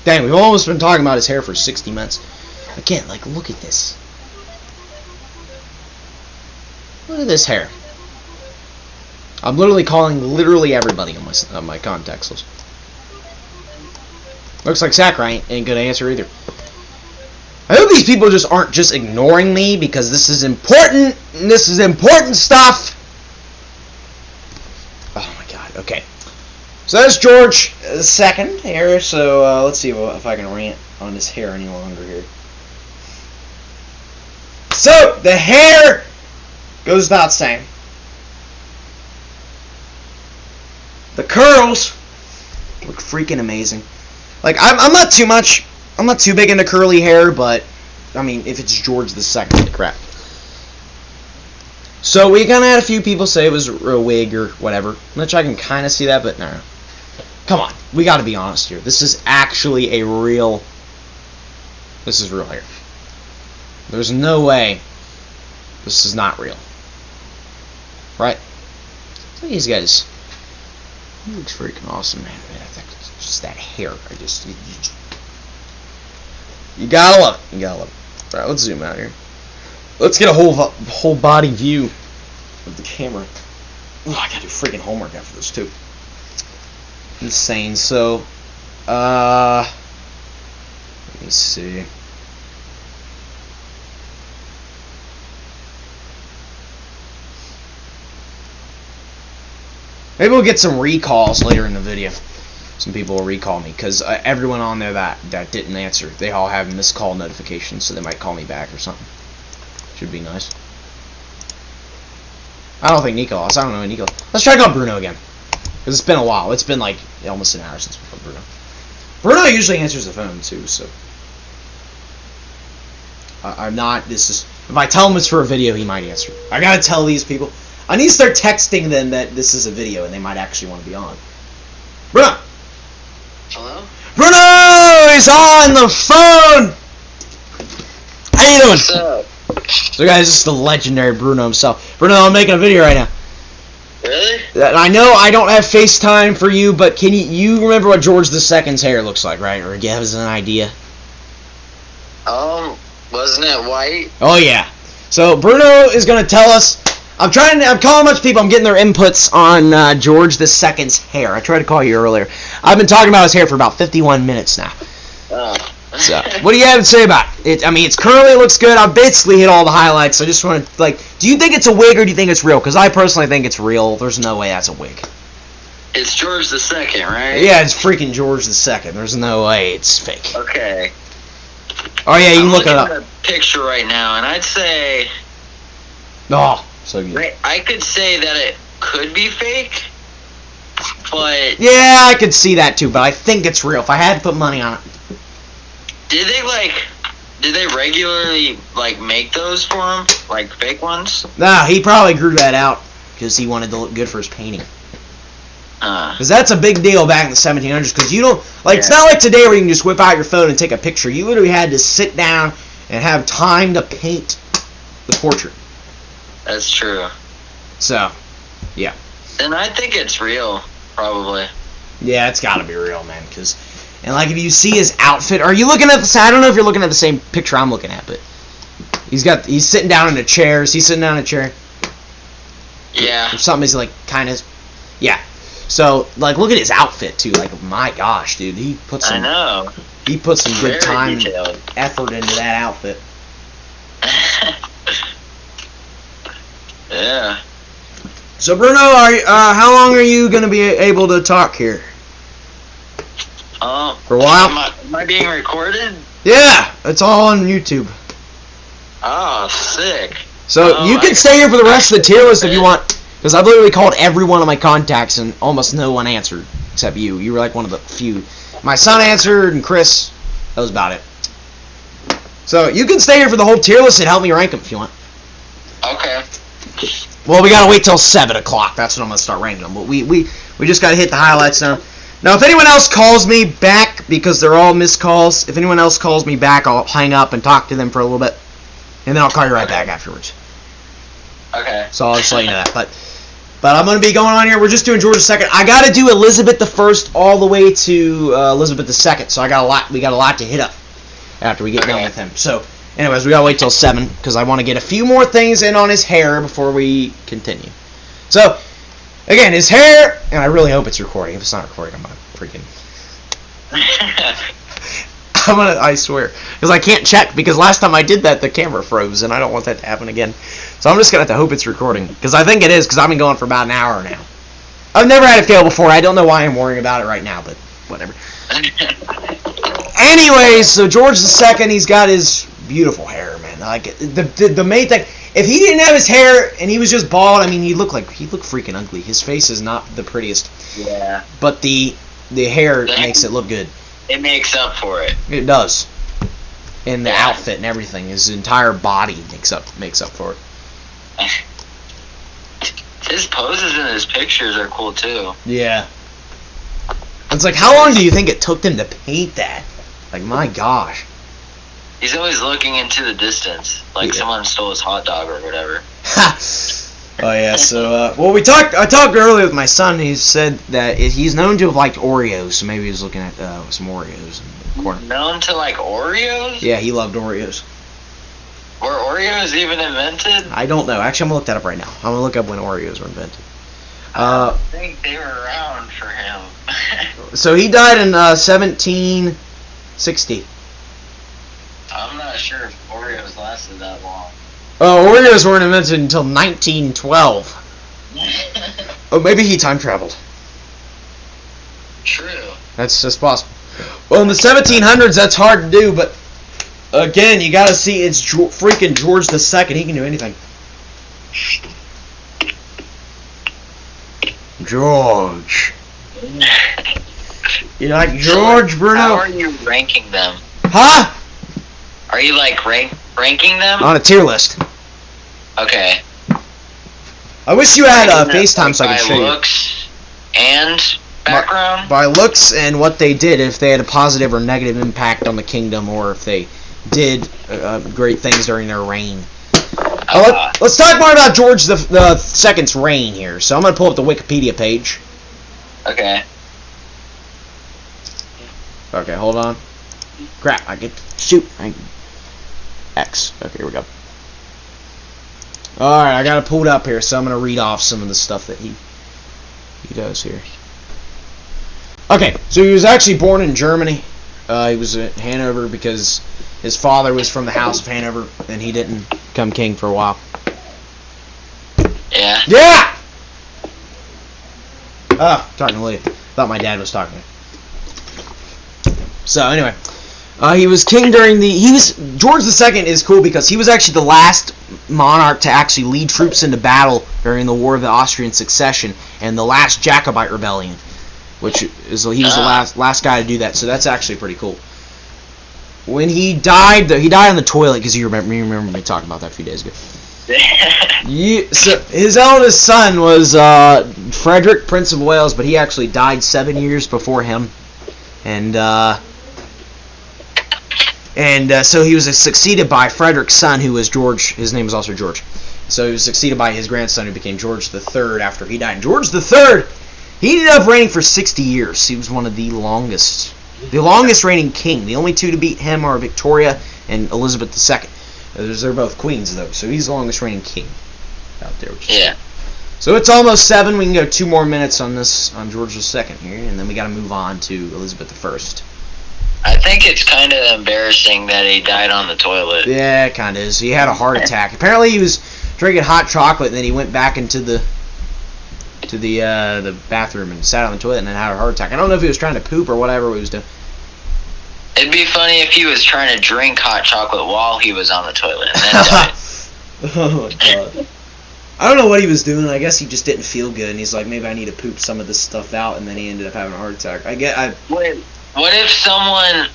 Dang, we've almost been talking about his hair for 60 minutes. Again, like, look at this. Look at this hair. I'm literally calling literally everybody on my contacts list. Looks like Sakurai ain't gonna answer either. I hope these people just aren't just ignoring me because this is important. And this is important stuff. Oh my god. Okay. So that's George II here. So let's see if I can rant on his hair any longer here. So the hair goes without saying. The curls look freaking amazing. Like I'm not too big into curly hair, but I mean if it's George II, holy crap. So we kinda had a few people say it was a wig or whatever, which I can kinda see that, but no. Come on, we gotta be honest here. This is actually a real hair. There's no way this is not real. Right? Look at these guys. He looks freaking awesome, man. Just that hair. You gotta love it. You gotta love it. Alright, let's zoom out here. Let's get a whole body view of the camera. Oh, I gotta do freaking homework after this too. Insane. So, let me see. Maybe we'll get some recalls later in the video. Some people will recall me because everyone on there that didn't answer, they all have missed call notifications, so they might call me back or something. Should be nice. I don't think Nico lost. I don't know Nico. Let's try to call Bruno again. Because it's been a while. It's been like almost an hour since we called Bruno. Bruno usually answers the phone too, so. I'm not. This is. If I tell him it's for a video, he might answer. I gotta tell these people. I need to start texting them that this is a video and they might actually want to be on. Bruno! Hello? Bruno is on the phone! How you doing? What's up? So guys, this is the legendary Bruno himself. Bruno, I'm making a video right now. Really? I know I don't have FaceTime for you, but can you remember what George II's hair looks like, right? Or give us an idea? Wasn't it white? Oh yeah. So Bruno is gonna tell us. I'm calling a bunch of people. I'm getting their inputs on George II's hair. I tried to call you earlier. I've been talking about his hair for about 51 minutes now. Oh. So, what do you have to say about it? I mean, it's curly, it looks good. I basically hit all the highlights. I just want to, like, do you think it's a wig or do you think it's real? Because I personally think it's real. There's no way that's a wig. It's George II, right? Yeah, it's freaking George II. There's no way it's fake. Okay. Oh, yeah, you can look it up. I'm looking at a picture right now, and I'd say... Oh, so good. I could say that it could be fake, but... Yeah, I could see that too, but I think it's real. If I had to put money on it. Did they regularly, make those for him? Like, fake ones? Nah, he probably grew that out because he wanted to look good for his painting. Because that's a big deal back in the 1700s, because you don't, it's not like today where you can just whip out your phone and take a picture. You literally had to sit down and have time to paint the portrait. That's true. So, yeah. And I think it's real, probably. Yeah, it's gotta be real, man, because... And, if you see his outfit... Are you looking at the... I don't know if you're looking at the same picture I'm looking at, but... He's sitting down in a chair. Is he sitting down in a chair? Yeah. Or something is, yeah. So, look at his outfit, too. My gosh, dude. He put some... I know. He put some good Very time detailed. effort into that outfit. Yeah. So, Bruno, how long are you going to be able to talk here? For a while? Am I being recorded? Yeah, it's all on YouTube. Oh, sick. So you can stay here for the rest of the tier list if you want, because I've literally called every one of my contacts and almost no one answered except you. You were one of the few. My son answered and Chris. That was about it. So you can stay here for the whole tier list and help me rank them if you want. Okay. Well, we gotta wait till 7 o'clock. That's when I'm gonna start ranking them. But we just gotta hit the highlights now. Now, if anyone else calls me back, because they're all missed calls, if anyone else calls me back, I'll hang up and talk to them for a little bit. And then I'll call you right back afterwards. Okay. So I'll just let you know that. But But I'm going to be going on here. We're just doing George II. I got to do Elizabeth I all the way to Elizabeth II. So we got a lot to hit up after we get done with him. So, anyways, we got to wait till 7 because I want to get a few more things in on his hair before we continue. So, again, his hair, and I really hope it's recording. If it's not recording, I'm going to freaking... I swear. Because I can't check, because last time I did that, the camera froze, and I don't want that to happen again. So I'm just going to have to hope it's recording. Because I think it is, because I've been going for about an hour now. I've never had it fail before. I don't know why I'm worrying about it right now, but whatever. Anyways, so George II, he's got his beautiful hair, man. Like, the main thing, if he didn't have his hair, and he was just bald, I mean, he'd look freaking ugly. His face is not the prettiest. Yeah. But the hair makes it look good. It makes up for it. It does. And the outfit and everything, his entire body makes up for it. His poses in his pictures are cool too. Yeah. It's like, how long do you think it took them to paint that? Like, my gosh. He's always looking into the distance, like someone stole his hot dog or whatever. Ha! Oh yeah, so well, I talked earlier with my son. He said that he's known to have liked Oreos, so maybe he was looking at some Oreos in the corner. Known to like Oreos? Yeah, he loved Oreos. Were Oreos even invented? I don't know. Actually, I'm gonna look that up right now. I'm gonna look up when Oreos were invented. I don't think they were around for him. So he died in 1760. I'm not sure if Oreos lasted that long. Oh, Oreos weren't invented until 1912. Oh, maybe he time traveled. True. That's just possible. Well, in the 1700s, that's hard to do, but again, you gotta see it's freaking George II. He can do anything. George. You like George, Bruno? How are you ranking them? Huh? Are you like ranking them? On a tier list. Okay. I wish you had Ranking them, FaceTime so I could show by you. looks and background? By looks and what they did, if they had a positive or negative impact on the kingdom, or if they did great things during their reign. Let's talk more about George the II's reign here. So I'm going to pull up the Wikipedia page. Okay. Okay, hold on. Crap, X. Okay, here we go. Alright, I got it pulled up here, so I'm going to read off some of the stuff that he does here. Okay, so he was actually born in Germany. He was at Hanover because his father was from the House of Hanover, and he didn't become king for a while. Yeah. Yeah! Talking to Lee. Thought my dad was talking. So, anyway. He was king during George II is cool because he was actually the last monarch to actually lead troops into battle during the War of the Austrian Succession and the last Jacobite rebellion, which is he was the last guy to do that. So that's actually pretty cool. When he died on the toilet because you remember me talking about that a few days ago. So his eldest son was Frederick, Prince of Wales, but he actually died 7 years before him, and so he was succeeded by Frederick's son, who was George. His name was also George. So he was succeeded by his grandson, who became George III after he died. And George III, he ended up reigning for 60 years. He was one of the longest reigning king. The only two to beat him are Victoria and Elizabeth II. They're both queens, though, so he's the longest reigning king out there. Yeah. So it's almost 7. We can go 2 more minutes on George II here, and then we got to move on to Elizabeth I. I think it's kind of embarrassing that he died on the toilet. Yeah, it kind of is. He had a heart attack. Apparently, he was drinking hot chocolate, and then he went back into the bathroom and sat on the toilet and then had a heart attack. I don't know if he was trying to poop or whatever he was doing. It'd be funny if he was trying to drink hot chocolate while he was on the toilet and then died. Oh my god. I don't know what he was doing. I guess he just didn't feel good, and he's like, maybe I need to poop some of this stuff out, and then he ended up having a heart attack. What if someone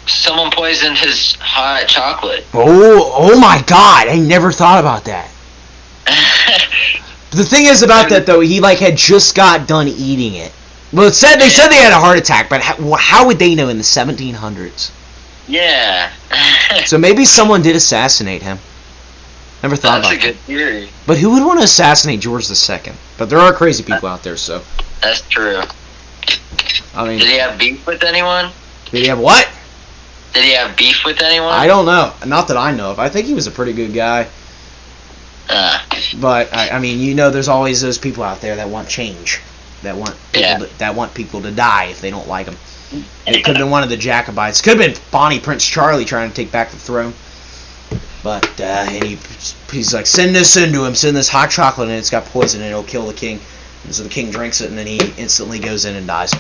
someone poisoned his hot chocolate? Oh my god, I never thought about that. The thing is about that, though, he had just got done eating it. Well, they said they had a heart attack, but how would they know in the 1700s? Yeah. So maybe someone did assassinate him. Never thought That's about a good theory. But who would want to assassinate George II? But there are crazy people out there, so. That's true. I mean, Did he have beef with anyone? did he have what? Did he have beef with anyone? I don't know. Not that I know of. I think he was a pretty good guy. But I mean, you know, there's always those people out there that want change, that want people to die if they don't like them. And it could have been one of the Jacobites. Could have been Bonnie Prince Charlie trying to take back the throne. But and he's like, send this into him. Send this hot chocolate, and it's got poison, and it'll kill the king. And so the king drinks it, and then he instantly goes in and dies.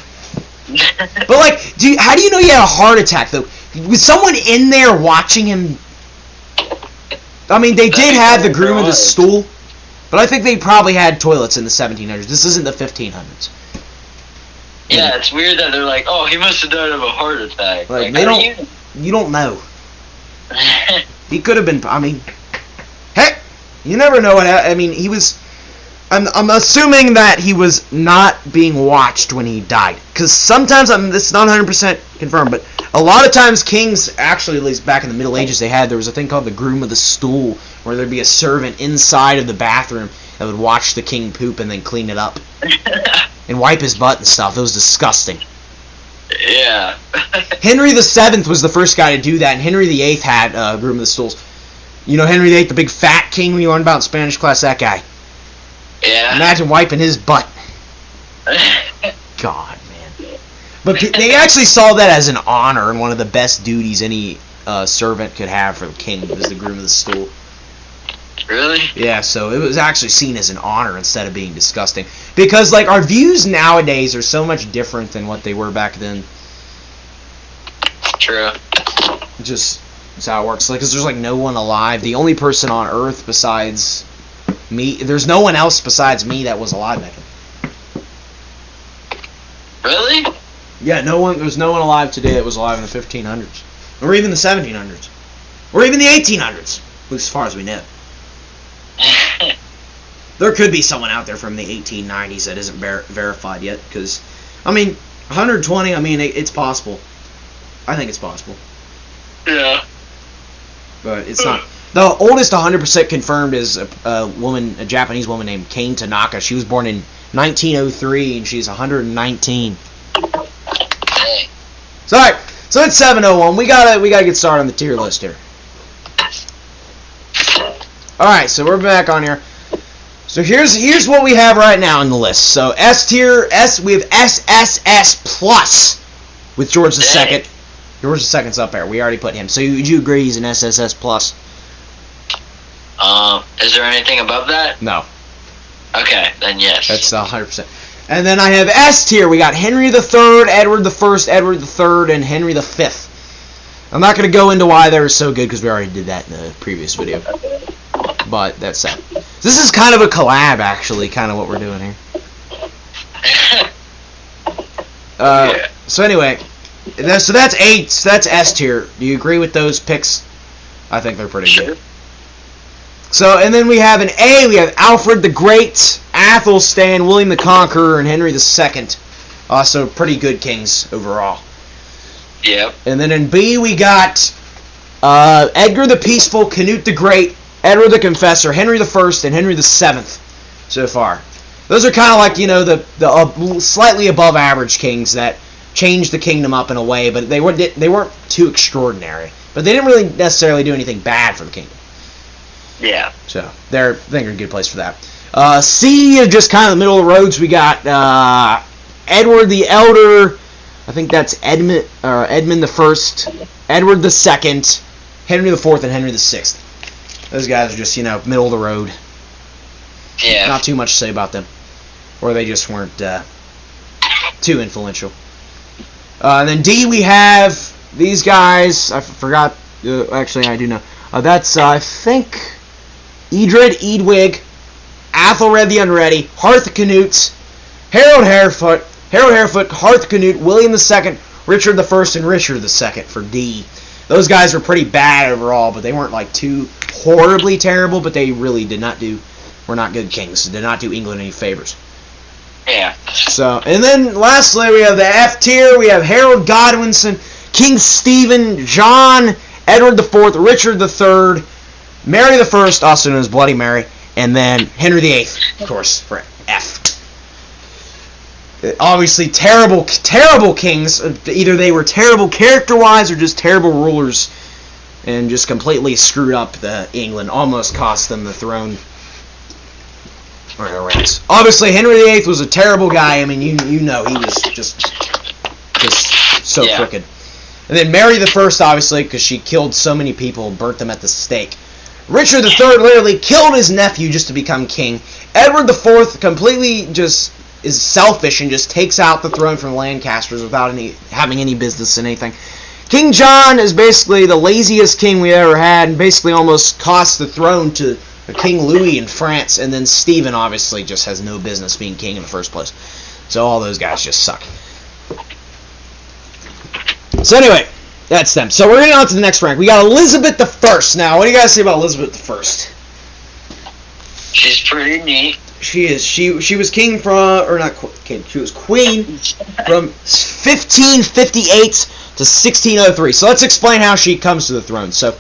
But like, how do you know he had a heart attack though? Was someone in there watching him? I mean, they did have the groom of the stool, but I think they probably had toilets in the 1700s. This isn't the 1500s. Yeah, it's weird that they're like, oh, he must have died of a heart attack. Like they don't. You don't know. He could have been. I mean, heck, you never know what. I mean, he was. I'm assuming that he was not being watched when he died, because sometimes this is not 100% confirmed, but a lot of times kings, actually, at least back in the Middle Ages, there was a thing called the groom of the stool, where there'd be a servant inside of the bathroom that would watch the king poop and then clean it up and wipe his butt and stuff. It was disgusting. Yeah. Henry VII was the first guy to do that, and Henry VIII had groom of the stools. You know Henry VIII, the big fat king we learned about in Spanish class, that guy. Yeah. Imagine wiping his butt. God, man. But they actually saw that as an honor and one of the best duties any servant could have for the king, was the groom of the stool. Really? Yeah, so it was actually seen as an honor instead of being disgusting. Because, like, our views nowadays are so much different than what they were back then. True. Just, that's how it works. Like, because there's, like, no one alive. The only person on Earth besides me, there's no one else besides me that was alive back then. Really? Yeah, there's no one alive today that was alive in the 1500s. Or even the 1700s. Or even the 1800s. At least as far as we know. There could be someone out there from the 1890s that isn't verified yet, because, I mean, 120, I mean, it's possible. I think it's possible. Yeah. But it's not. The oldest 100% confirmed is a Japanese woman named Kane Tanaka. She was born in 1903, and she's 119. Dang. So, alright, so it's 7:01. We gotta get started on the tier list here. Alright, so we're back on here. So here's what we have right now on the list. So S tier, we have SSS plus with George II. George II's up there. We already put him. So would you agree he's an SSS plus? Is there anything above that? No. Okay, then yes. That's 100%. And then I have S tier. We got Henry III, Edward I, Edward III, and Henry V. I'm not going to go into why they're so good because we already did that in the previous video. But that's that. This is kind of a collab, actually, kind of what we're doing here. So anyway, so that's 8. So that's S tier. Do you agree with those picks? I think they're pretty good. So, and then we have an A. We have Alfred the Great, Athelstan, William the Conqueror, and Henry II. Also, pretty good kings overall. Yep. And then in B, we got Edgar the Peaceful, Canute the Great, Edward the Confessor, Henry I, and Henry VII so far. Those are kind of like, you know, the slightly above average kings that changed the kingdom up in a way, but they weren't too extraordinary. But they didn't really necessarily do anything bad for the kingdom. Yeah. So, I think they're in a good place for that. C, just kind of the middle of the roads, we got Edward the Elder, I think that's Edmund I, Edward II, Henry IV, and Henry VI. Those guys are just, you know, middle of the road. Yeah. Not too much to say about them. Or they just weren't too influential. And then D, we have these guys. I forgot. Actually, I do know. That's, I think, Edred, Edwig, Athelred the Unready, Harthacnut, Harold Harefoot, Harthacnut, William II, Richard I, and Richard II for D. Those guys were pretty bad overall, but they weren't like too horribly terrible, but they really were not good kings. Did not do England any favors. Yeah. So, and then lastly, we have the F tier. We have Harold Godwinson, King Stephen, John, Edward IV, Richard III, Mary the First, also known as Bloody Mary, and then Henry VIII, of course, for F. Obviously, terrible kings. Either they were terrible character-wise or just terrible rulers, and just completely screwed up England. Almost cost them the throne. Obviously, Henry VIII was a terrible guy. I mean, you know, he was just so crooked. And then Mary the First, obviously, because she killed so many people, burnt them at the stake. Richard III literally killed his nephew just to become king. Edward IV completely just is selfish and just takes out the throne from the Lancasters without having any business in anything. King John is basically the laziest king we ever had, and basically almost cost the throne to King Louis in France. And then Stephen obviously just has no business being king in the first place. So all those guys just suck. So anyway, that's them. So we're getting on to the next rank. We got Elizabeth I now. What do you guys say about Elizabeth I? She's pretty neat. She is. She was king from, or not king. She was queen from 1558 to 1603. So let's explain how she comes to the throne. So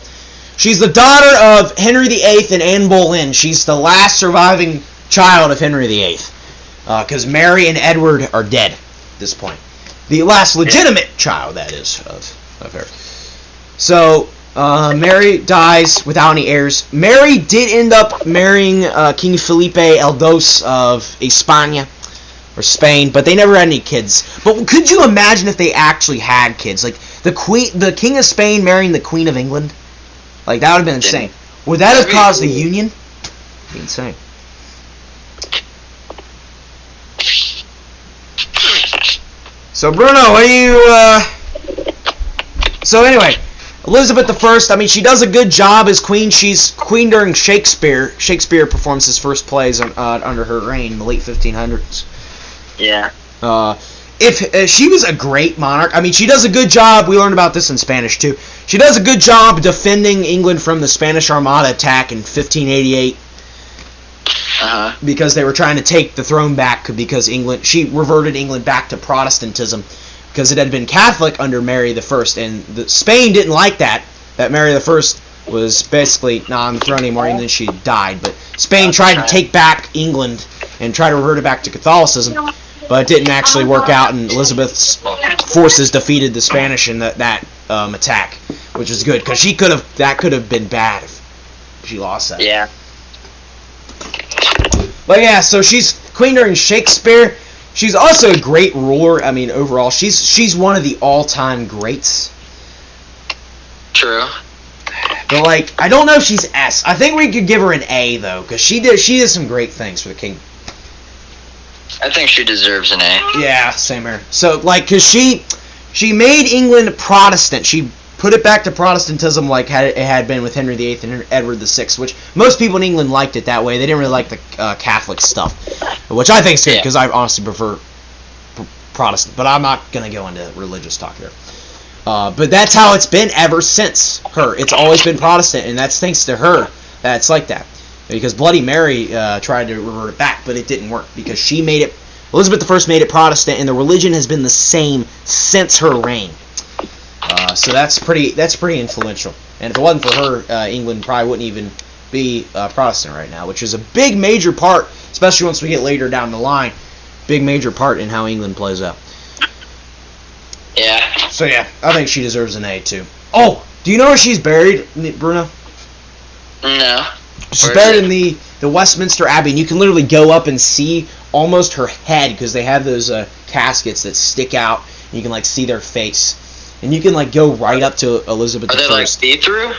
she's the daughter of Henry VIII and Anne Boleyn. She's the last surviving child of Henry VIII, because Mary and Edward are dead at this point. The last legitimate child, that is, of her. So Mary dies without any heirs. Mary did end up marrying King Felipe el Dos of España, or Spain, but they never had any kids. But could you imagine if they actually had kids? Like the King of Spain marrying the Queen of England? Like, that would have been insane. Would that have caused a union? That'd be insane. So Bruno, what do you? So anyway, Elizabeth I. I mean, she does a good job as queen. She's queen during Shakespeare. Shakespeare performs his first plays under her reign in the late 1500s. Yeah. If she was a great monarch, I mean, she does a good job. We learned about this in Spanish too. She does a good job defending England from the Spanish Armada attack in 1588. Because they were trying to take the throne back, because she reverted England back to Protestantism, because it had been Catholic under Mary I, and Spain didn't like that Mary I was basically not on the throne anymore, even though she died. But Spain tried to take back England and try to revert it back to Catholicism, but it didn't actually work out, and Elizabeth's forces defeated the Spanish in that attack, which was good, because that could have been bad if she lost that. Yeah. But yeah, so she's queen during Shakespeare. She's also a great ruler. I mean, overall, she's one of the all-time greats. True. But like, I don't know if she's S. I think we could give her an A though, because she did some great things for the king. I think she deserves an A. Yeah, same here. So like, because she made England Protestant. She put it back to Protestantism like it had been with Henry VIII and Edward VI, which most people in England liked it that way. They didn't really like the Catholic stuff, which I think is good, because I honestly prefer Protestant. But I'm not going to go into religious talk here. But that's how it's been ever since her. It's always been Protestant, and that's thanks to her that it's like that. Because Bloody Mary tried to revert it back, but it didn't work, because Elizabeth I made it Protestant, and the religion has been the same since her reign. So that's pretty influential. And if it wasn't for her, England probably wouldn't even be Protestant right now, which is a big major part, especially once we get later down the line, big major part in how England plays out. Yeah. So yeah, I think she deserves an A too. Oh, do you know where she's buried, Bruno? No. She's buried in the Westminster Abbey, and you can literally go up and see almost her head, because they have those caskets that stick out, and you can like see their face. And you can like go right up to Elizabeth I. Are they like see-through?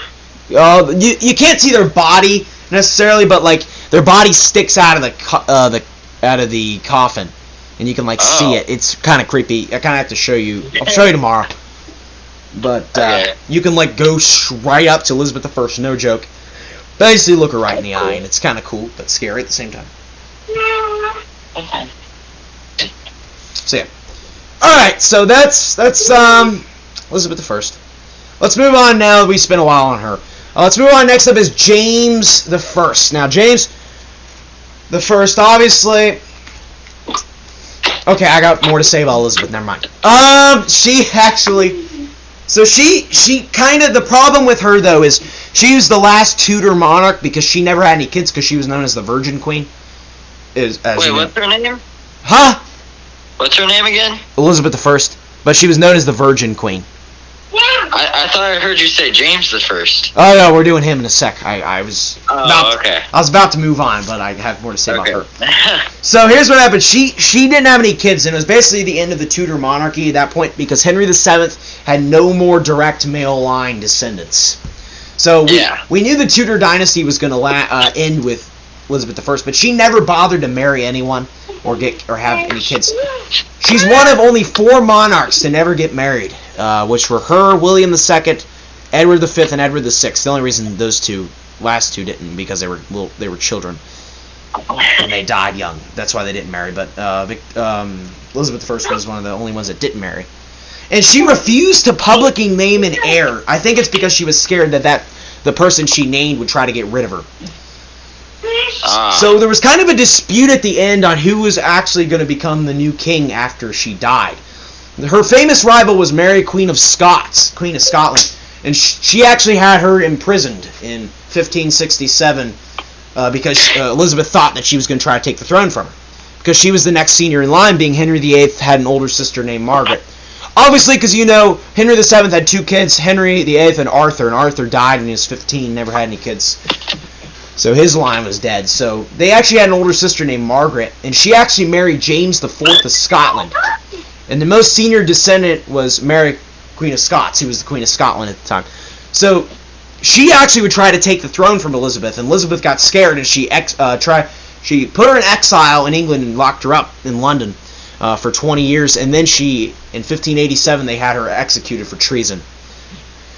You can't see their body necessarily, but like their body sticks out of the coffin, and you can like see it. It's kind of creepy. I kind of have to show you. I'll show you tomorrow. But you can like go right up to Elizabeth I. No joke. Basically, look her right in the eye, and it's kind of cool but scary at the same time. Okay. So yeah. All right. So that's Elizabeth I. Let's move on now. We spent a while on her. Let's move on. Next up is James I. Now, James I, obviously. Okay, I got more to say about Elizabeth. Never mind. She actually. So she kind of, the problem with her though is She was the last Tudor monarch because she never had any kids because she was known as the Virgin Queen. Wait, what's her name? Huh? What's her name again? Elizabeth I. But she was known as the Virgin Queen. I thought I heard you say James the First. Oh no, we're doing him in a sec. I was okay. I was about to move on, but I have more to say Okay. about her. So here's what happened. She didn't have any kids, and it was basically the end of the Tudor monarchy at that point because Henry VII had no more direct male line descendants. So we knew the Tudor dynasty was going to end with Elizabeth I, but she never bothered to marry anyone or have any kids. She's one of only 4 monarchs to never get married, which were her, William II, Edward V, and Edward VI. The only reason those last two didn't because they were children and they died young. That's why they didn't marry. But Elizabeth I was one of the only ones that didn't marry, and she refused to publicly name an heir. I think it's because she was scared that the person she named would try to get rid of her. So there was kind of a dispute at the end on who was actually going to become the new king after she died. Her famous rival was Mary, Queen of Scotland, and she actually had her imprisoned in 1567 because Elizabeth thought that she was going to try to take the throne from her because she was the next senior in line, being Henry VIII had an older sister named Margaret. Obviously, because Henry VII had 2 kids, Henry VIII and Arthur died when he was 15, never had any kids. So his line was dead. So they actually had an older sister named Margaret, and she actually married James IV of Scotland. And the most senior descendant was Mary, Queen of Scots, who was the Queen of Scotland at the time. So she actually would try to take the throne from Elizabeth, and Elizabeth got scared, and she put her in exile in England and locked her up in London for 20 years. And then in 1587, they had her executed for treason.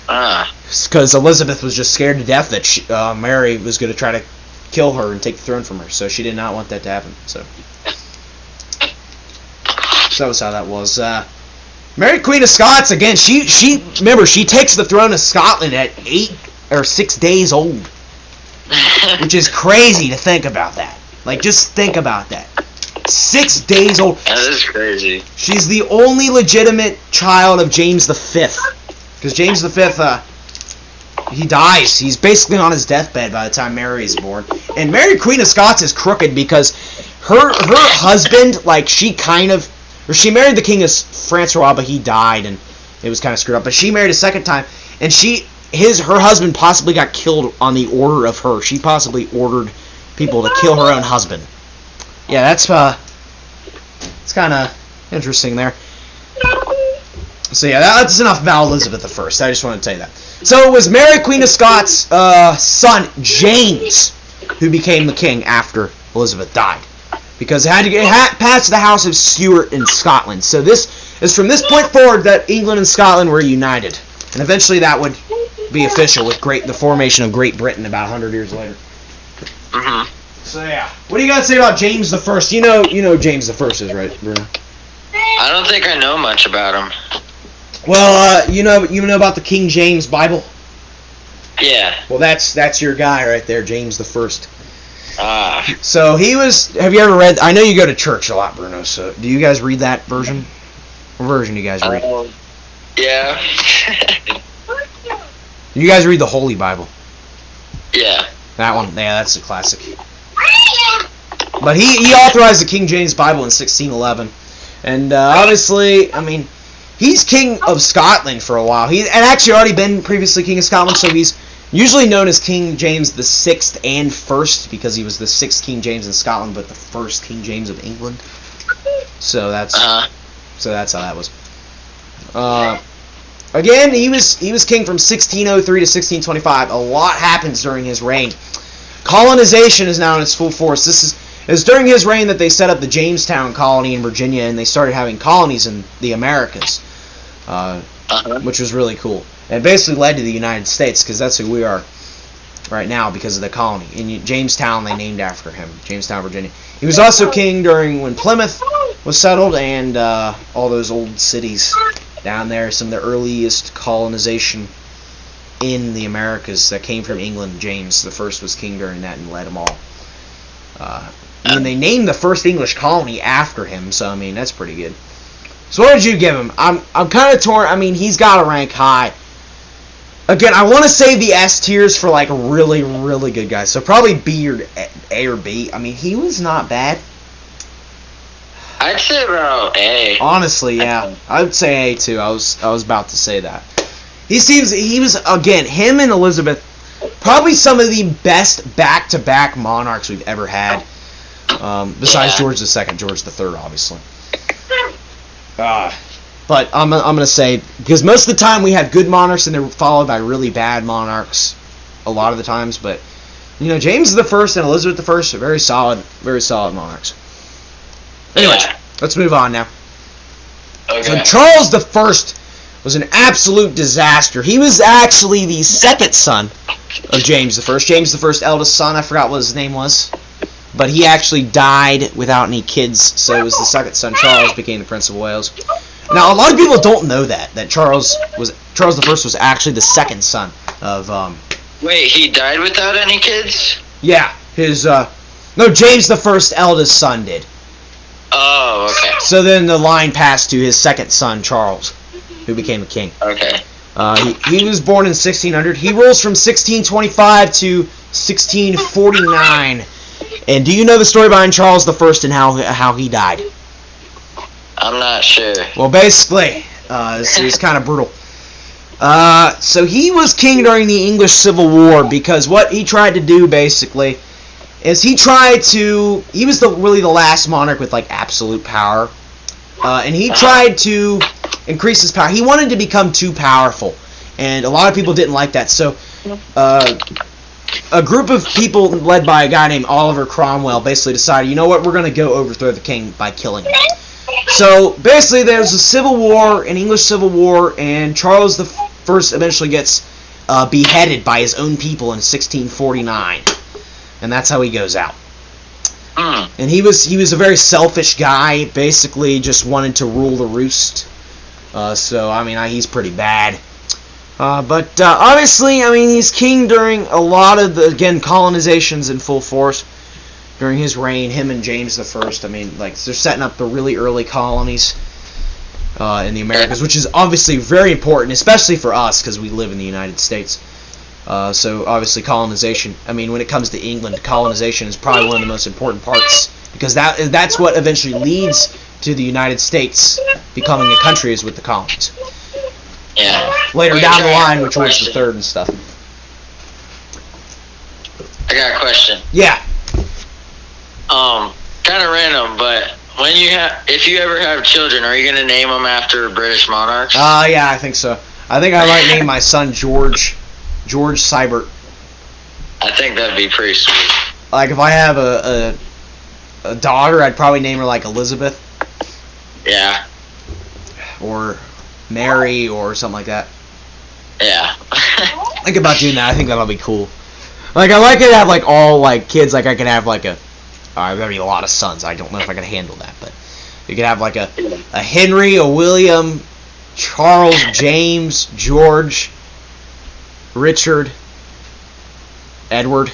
Because Elizabeth was just scared to death that Mary was going to try to kill her and take the throne from her, so she did not want that to happen. So that was how that was. Mary, Queen of Scots, again, she takes the throne of Scotland at 6 days old, which is crazy to think about that. Like, just think about that. 6 days old. That is crazy. She's the only legitimate child of James V. Because James V, he dies. He's basically on his deathbed by the time Mary is born. And Mary, Queen of Scots, is crooked because her husband, she married the King of France for a while, but he died, and it was kind of screwed up. But she married a second time, and her husband possibly got killed on the order of her. She possibly ordered people to kill her own husband. Yeah, that's kind of interesting there. So yeah, that's enough about Elizabeth I. I just wanted to tell you that. So it was Mary, Queen of Scots' son, James, who became the king after Elizabeth died. Because it had passed the House of Stuart in Scotland. So this is from this point forward that England and Scotland were united. And eventually that would be official with the formation of Great Britain about 100 years later. Mm-hmm. So yeah. What do you got to say about James I? You know James I is, right, Bruno? I don't think I know much about him. Well, you know about the King James Bible? Yeah. Well, that's your guy right there, James I. Ah. So he was. Have you ever read? I know you go to church a lot, Bruno. So do you guys read that version? What version do you guys read? Yeah. You guys read the Holy Bible? Yeah. That one. Yeah, that's a classic. But he authorized the King James Bible in 1611, and obviously, I mean, he's King of Scotland for a while. He had actually already been previously King of Scotland, so he's usually known as King James the Sixth and First because he was the 6th King James in Scotland, but the 1st King James of England. So that's how that was. Again, he was king from 1603 to 1625. A lot happens during his reign. Colonization is now in its full force. It was during his reign that they set up the Jamestown colony in Virginia, and they started having colonies in the Americas, which was really cool. And it basically led to the United States, because that's who we are right now because of the colony. In Jamestown, they named after him, Jamestown, Virginia. He was also king during when Plymouth was settled, and all those old cities down there, some of the earliest colonization in the Americas that came from England. James the First was king during that and led them all. And they named the first English colony after him, so I mean that's pretty good. So what did you give him? I'm kind of torn. I mean, he's got to rank high. Again, I want to save the S tiers for like really, really good guys. So probably B or A or B. I mean, he was not bad. I'd say about A. Honestly, yeah, I would say A too. I was about to say that. He was again, him and Elizabeth, probably some of the best back-to-back monarchs we've ever had. Besides George II, George III, obviously. But I'm gonna say, because most of the time we have good monarchs and they're followed by really bad monarchs, a lot of the times. But you know, James I and Elizabeth I are very solid monarchs. Anyways, let's move on now. Okay. So Charles I was an absolute disaster. He was actually the second son of James I. James I's eldest son, I forgot what his name was. But he actually died without any kids, so it was the second son, Charles, became the Prince of Wales. Now, a lot of people don't know that Charles I was actually the second son of, Wait, he died without any kids? yeah, no, James I's eldest son did. Oh, okay. So then the line passed to his second son, Charles, who became a king. Okay. He was born in 1600. He rules from 1625 to 1649. And do you know the story behind Charles I and how he died? I'm not sure. Well, basically, this is kind of brutal. So he was king during the English Civil War because what he tried to do, basically, is he was really the last monarch with, like, absolute power. And he tried to increase his power. He wanted to become too powerful. And a lot of people didn't like that. So, a group of people led by a guy named Oliver Cromwell basically decided, you know what, we're going to go overthrow the king by killing him. So basically there was a civil war, an English civil war, and Charles I eventually gets beheaded by his own people in 1649. And that's how he goes out. And he was a very selfish guy, basically just wanted to rule the roost. So, I mean, he's pretty bad. But obviously, I mean, he's king during a lot of the, again, colonizations in full force during his reign. Him and James I. I mean, like, they're setting up the really early colonies in the Americas, which is obviously very important, especially for us because we live in the United States. So obviously, colonization. I mean, when it comes to England, colonization is probably one of the most important parts because that's what eventually leads to the United States becoming a country, is with the colonies. Yeah. Later down the line, which was the third and stuff. I got a question. Yeah. Kind of random, but if you ever have children, are you gonna name them after British monarchs? Yeah, I think so. I think I might name my son George Sybert. I think that'd be pretty sweet. Like if I have a daughter, I'd probably name her like Elizabeth. Yeah. Or Mary or something like that. Yeah. Think about doing that. I think that'll be cool. Like I like to have like all like kids. Like I could have like there'd be a lot of sons. I don't know if I could handle that, but you could have like a Henry, a William, Charles, James, George, Richard, Edward.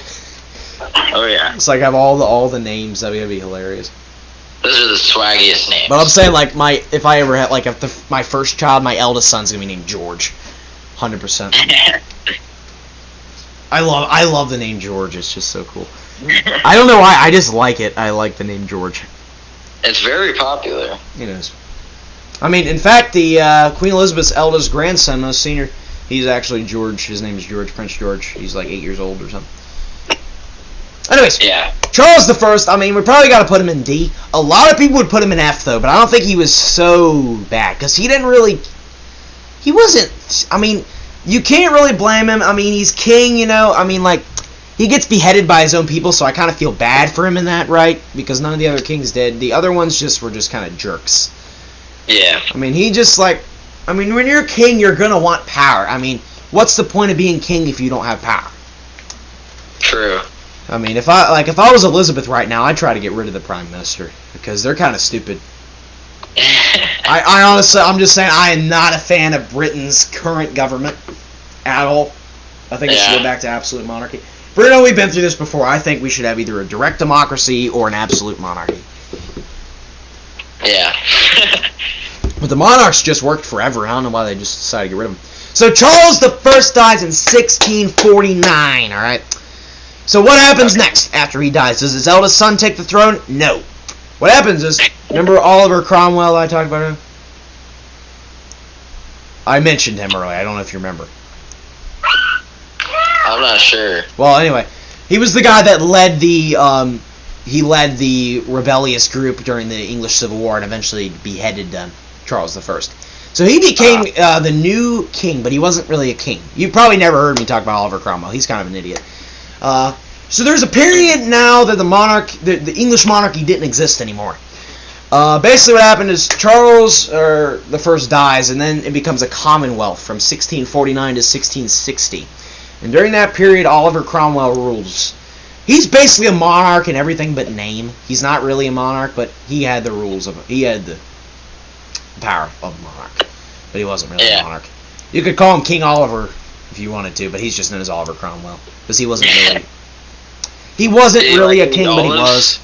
Oh yeah. It's like have all the names. That'd be hilarious. Those are the swaggiest names. But I'm saying like if I ever had like my first child, my eldest son's gonna be named George, 100%. I love the name George. It's just so cool. I don't know why. I just like it. I like the name George. It's very popular. It is. I mean, in fact, the Queen Elizabeth's eldest grandson, most senior, he's actually George. His name is George, Prince George. He's like 8 years old or something. Anyways, yeah. Charles I, I mean, we probably got to put him in D. A lot of people would put him in F, though, but I don't think he was so bad, because he wasn't, I mean, you can't really blame him. I mean, he's king, you know, I mean, like, he gets beheaded by his own people, so I kind of feel bad for him in that, right? Because none of the other kings did. The other ones were just kind of jerks. Yeah. I mean, when you're king, you're going to want power. I mean, what's the point of being king if you don't have power? True. I mean, if I was Elizabeth right now, I'd try to get rid of the prime minister because they're kind of stupid. I honestly, I'm just saying, I am not a fan of Britain's current government at all. I think it should go back to absolute monarchy. Bruno, we've been through this before. I think we should have either a direct democracy or an absolute monarchy. Yeah. But the monarchs just worked forever. I don't know why they just decided to get rid of them. So Charles the First dies in 1649. All right. So what happens next after he dies? Does his eldest son take the throne? No. What happens is, remember Oliver Cromwell I talked about him? I mentioned him earlier. I don't know if you remember. I'm not sure. Well, anyway, he was the guy that led the rebellious group during the English Civil War and eventually beheaded Charles I. So he became the new king, but he wasn't really a king. You probably never heard me talk about Oliver Cromwell. He's kind of an idiot. So there's a period now that the English monarchy didn't exist anymore. Basically what happened is Charles the First dies, and then it becomes a commonwealth from 1649 to 1660. And during that period, Oliver Cromwell rules. He's basically a monarch in everything but name. He's not really a monarch, but he had the power of a monarch. But he wasn't really a monarch. You could call him King Oliver if you wanted to, but he's just known as Oliver Cromwell. Because he wasn't really... He wasn't really a king, but he was.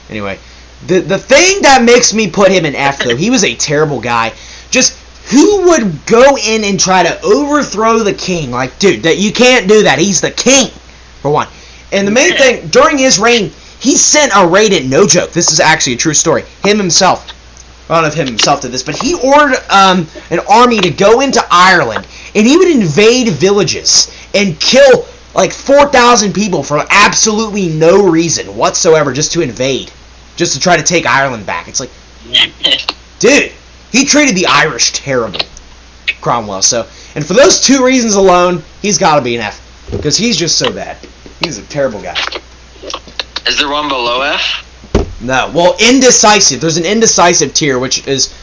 Anyway, the thing that makes me put him in F, though, he was a terrible guy. Just... Who would go in and try to overthrow the king? Like, dude, you can't do that. He's the king, for one. And the main thing, during his reign, he sent a raid at, no joke, this is actually a true story, him himself, I don't know if him himself did this, but he ordered an army to go into Ireland, and he would invade villages and kill like 4,000 people for absolutely no reason whatsoever, just to invade, just to try to take Ireland back. It's like, dude. He treated the Irish terribly, Cromwell. So, and for those two reasons alone, he's got to be an F, because he's just so bad. He's a terrible guy. Is there one below F? No. Well, indecisive. There's an indecisive tier, which is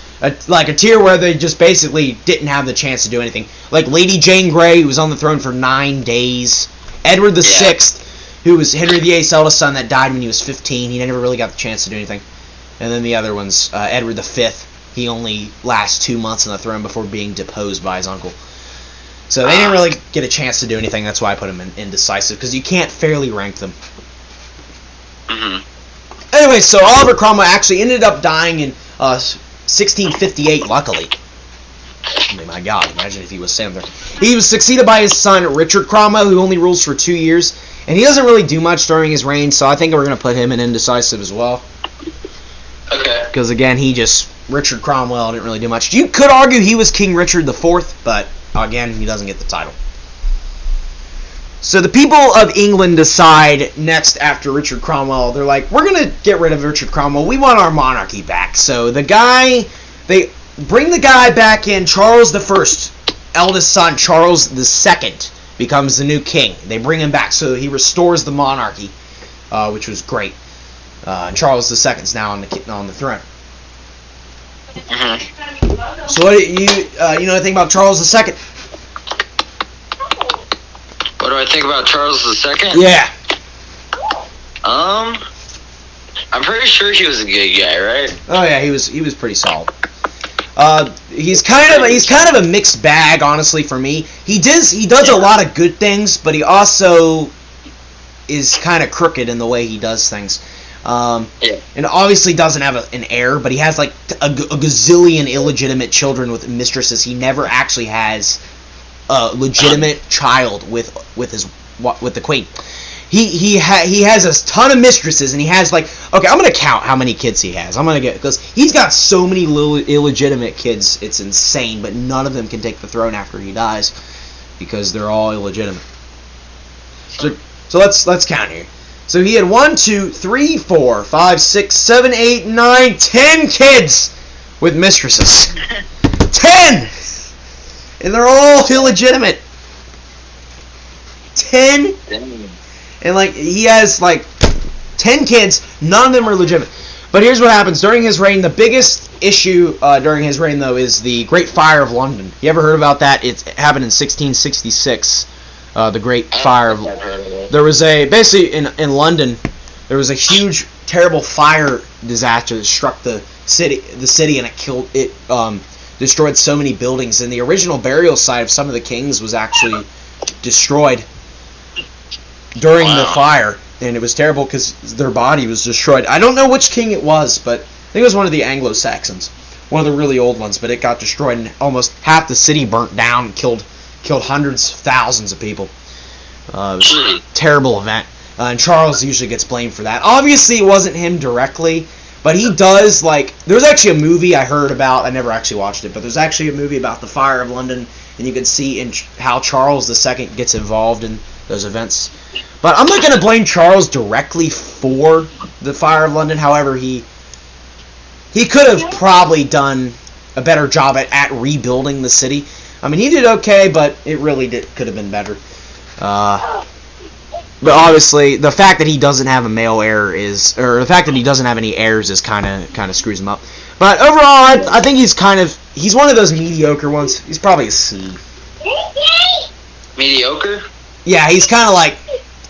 like a tier where they just basically didn't have the chance to do anything. Like Lady Jane Grey, who was on the throne for 9 days. Edward VI, who was Henry VIII's eldest son that died when he was 15. He never really got the chance to do anything. And then the other one's Edward V. He only lasts 2 months on the throne before being deposed by his uncle. So they didn't really get a chance to do anything. That's why I put him in indecisive, because you can't fairly rank them. Mm-hmm. Anyway, so Oliver Cromwell actually ended up dying in 1658, luckily. I mean, my God, imagine if he was standing there. He was succeeded by his son, Richard Cromwell, who only rules for 2 years. And he doesn't really do much during his reign, so I think we're going to put him in indecisive as well. Okay. Because, again, Richard Cromwell didn't really do much. You could argue he was King Richard IV, but, again, he doesn't get the title. So the people of England decide next after Richard Cromwell, they're like, we're going to get rid of Richard Cromwell. We want our monarchy back. So they bring the guy back in, Charles I, eldest son, Charles II, becomes the new king. They bring him back, so he restores the monarchy, which was great. And Charles II is now on the throne. Mm-hmm. So what you know anything about Charles II? What do I think about Charles II? Yeah. I'm pretty sure he was a good guy, right? Oh yeah, he was pretty solid. He's kind of a mixed bag, honestly, for me. He does a lot of good things, but he also is kind of crooked in the way he does things. And obviously doesn't have an heir, but he has like a gazillion illegitimate children with mistresses. He never actually has a legitimate child with the queen. He has a ton of mistresses, and he has like, okay, I'm gonna count how many kids he has. Because he's got so many illegitimate kids, it's insane. But none of them can take the throne after he dies because they're all illegitimate. So let's count here. So he had 1, 2, 3, 4, 5, 6, 7, 8, 9, 10 kids with mistresses. 10! And they're all illegitimate. 10? And like he has like 10 kids, none of them are legitimate. But here's what happens during his reign. The biggest issue during his reign, though, is the Great Fire of London. You ever heard about that? It happened in 1666. The Great Fire of London. There was basically in London, there was a huge, terrible fire disaster that struck the city, and it destroyed so many buildings. And the original burial site of some of the kings was actually destroyed during the fire, and it was terrible because their body was destroyed. I don't know which king it was, but I think it was one of the Anglo-Saxons. one of the really old ones, but it got destroyed and almost half the city burnt down and killed hundreds of thousands of people. It was a terrible event, and Charles usually gets blamed for that. Obviously, it wasn't him directly, but he does, like, there's actually a movie I heard about, I never actually watched it, but there's actually a movie about the Fire of London, and you can see how Charles II gets involved in those events. But I'm not going to blame Charles directly for the Fire of London. However, he could have probably done a better job at rebuilding the city. I mean, he did okay, but it really could have been better. But obviously, the fact that he doesn't have a male heir the fact that he doesn't have any heirs is kind of screws him up. But overall, I think he's one of those mediocre ones. He's probably a C. Mediocre? Yeah, he's kind of like,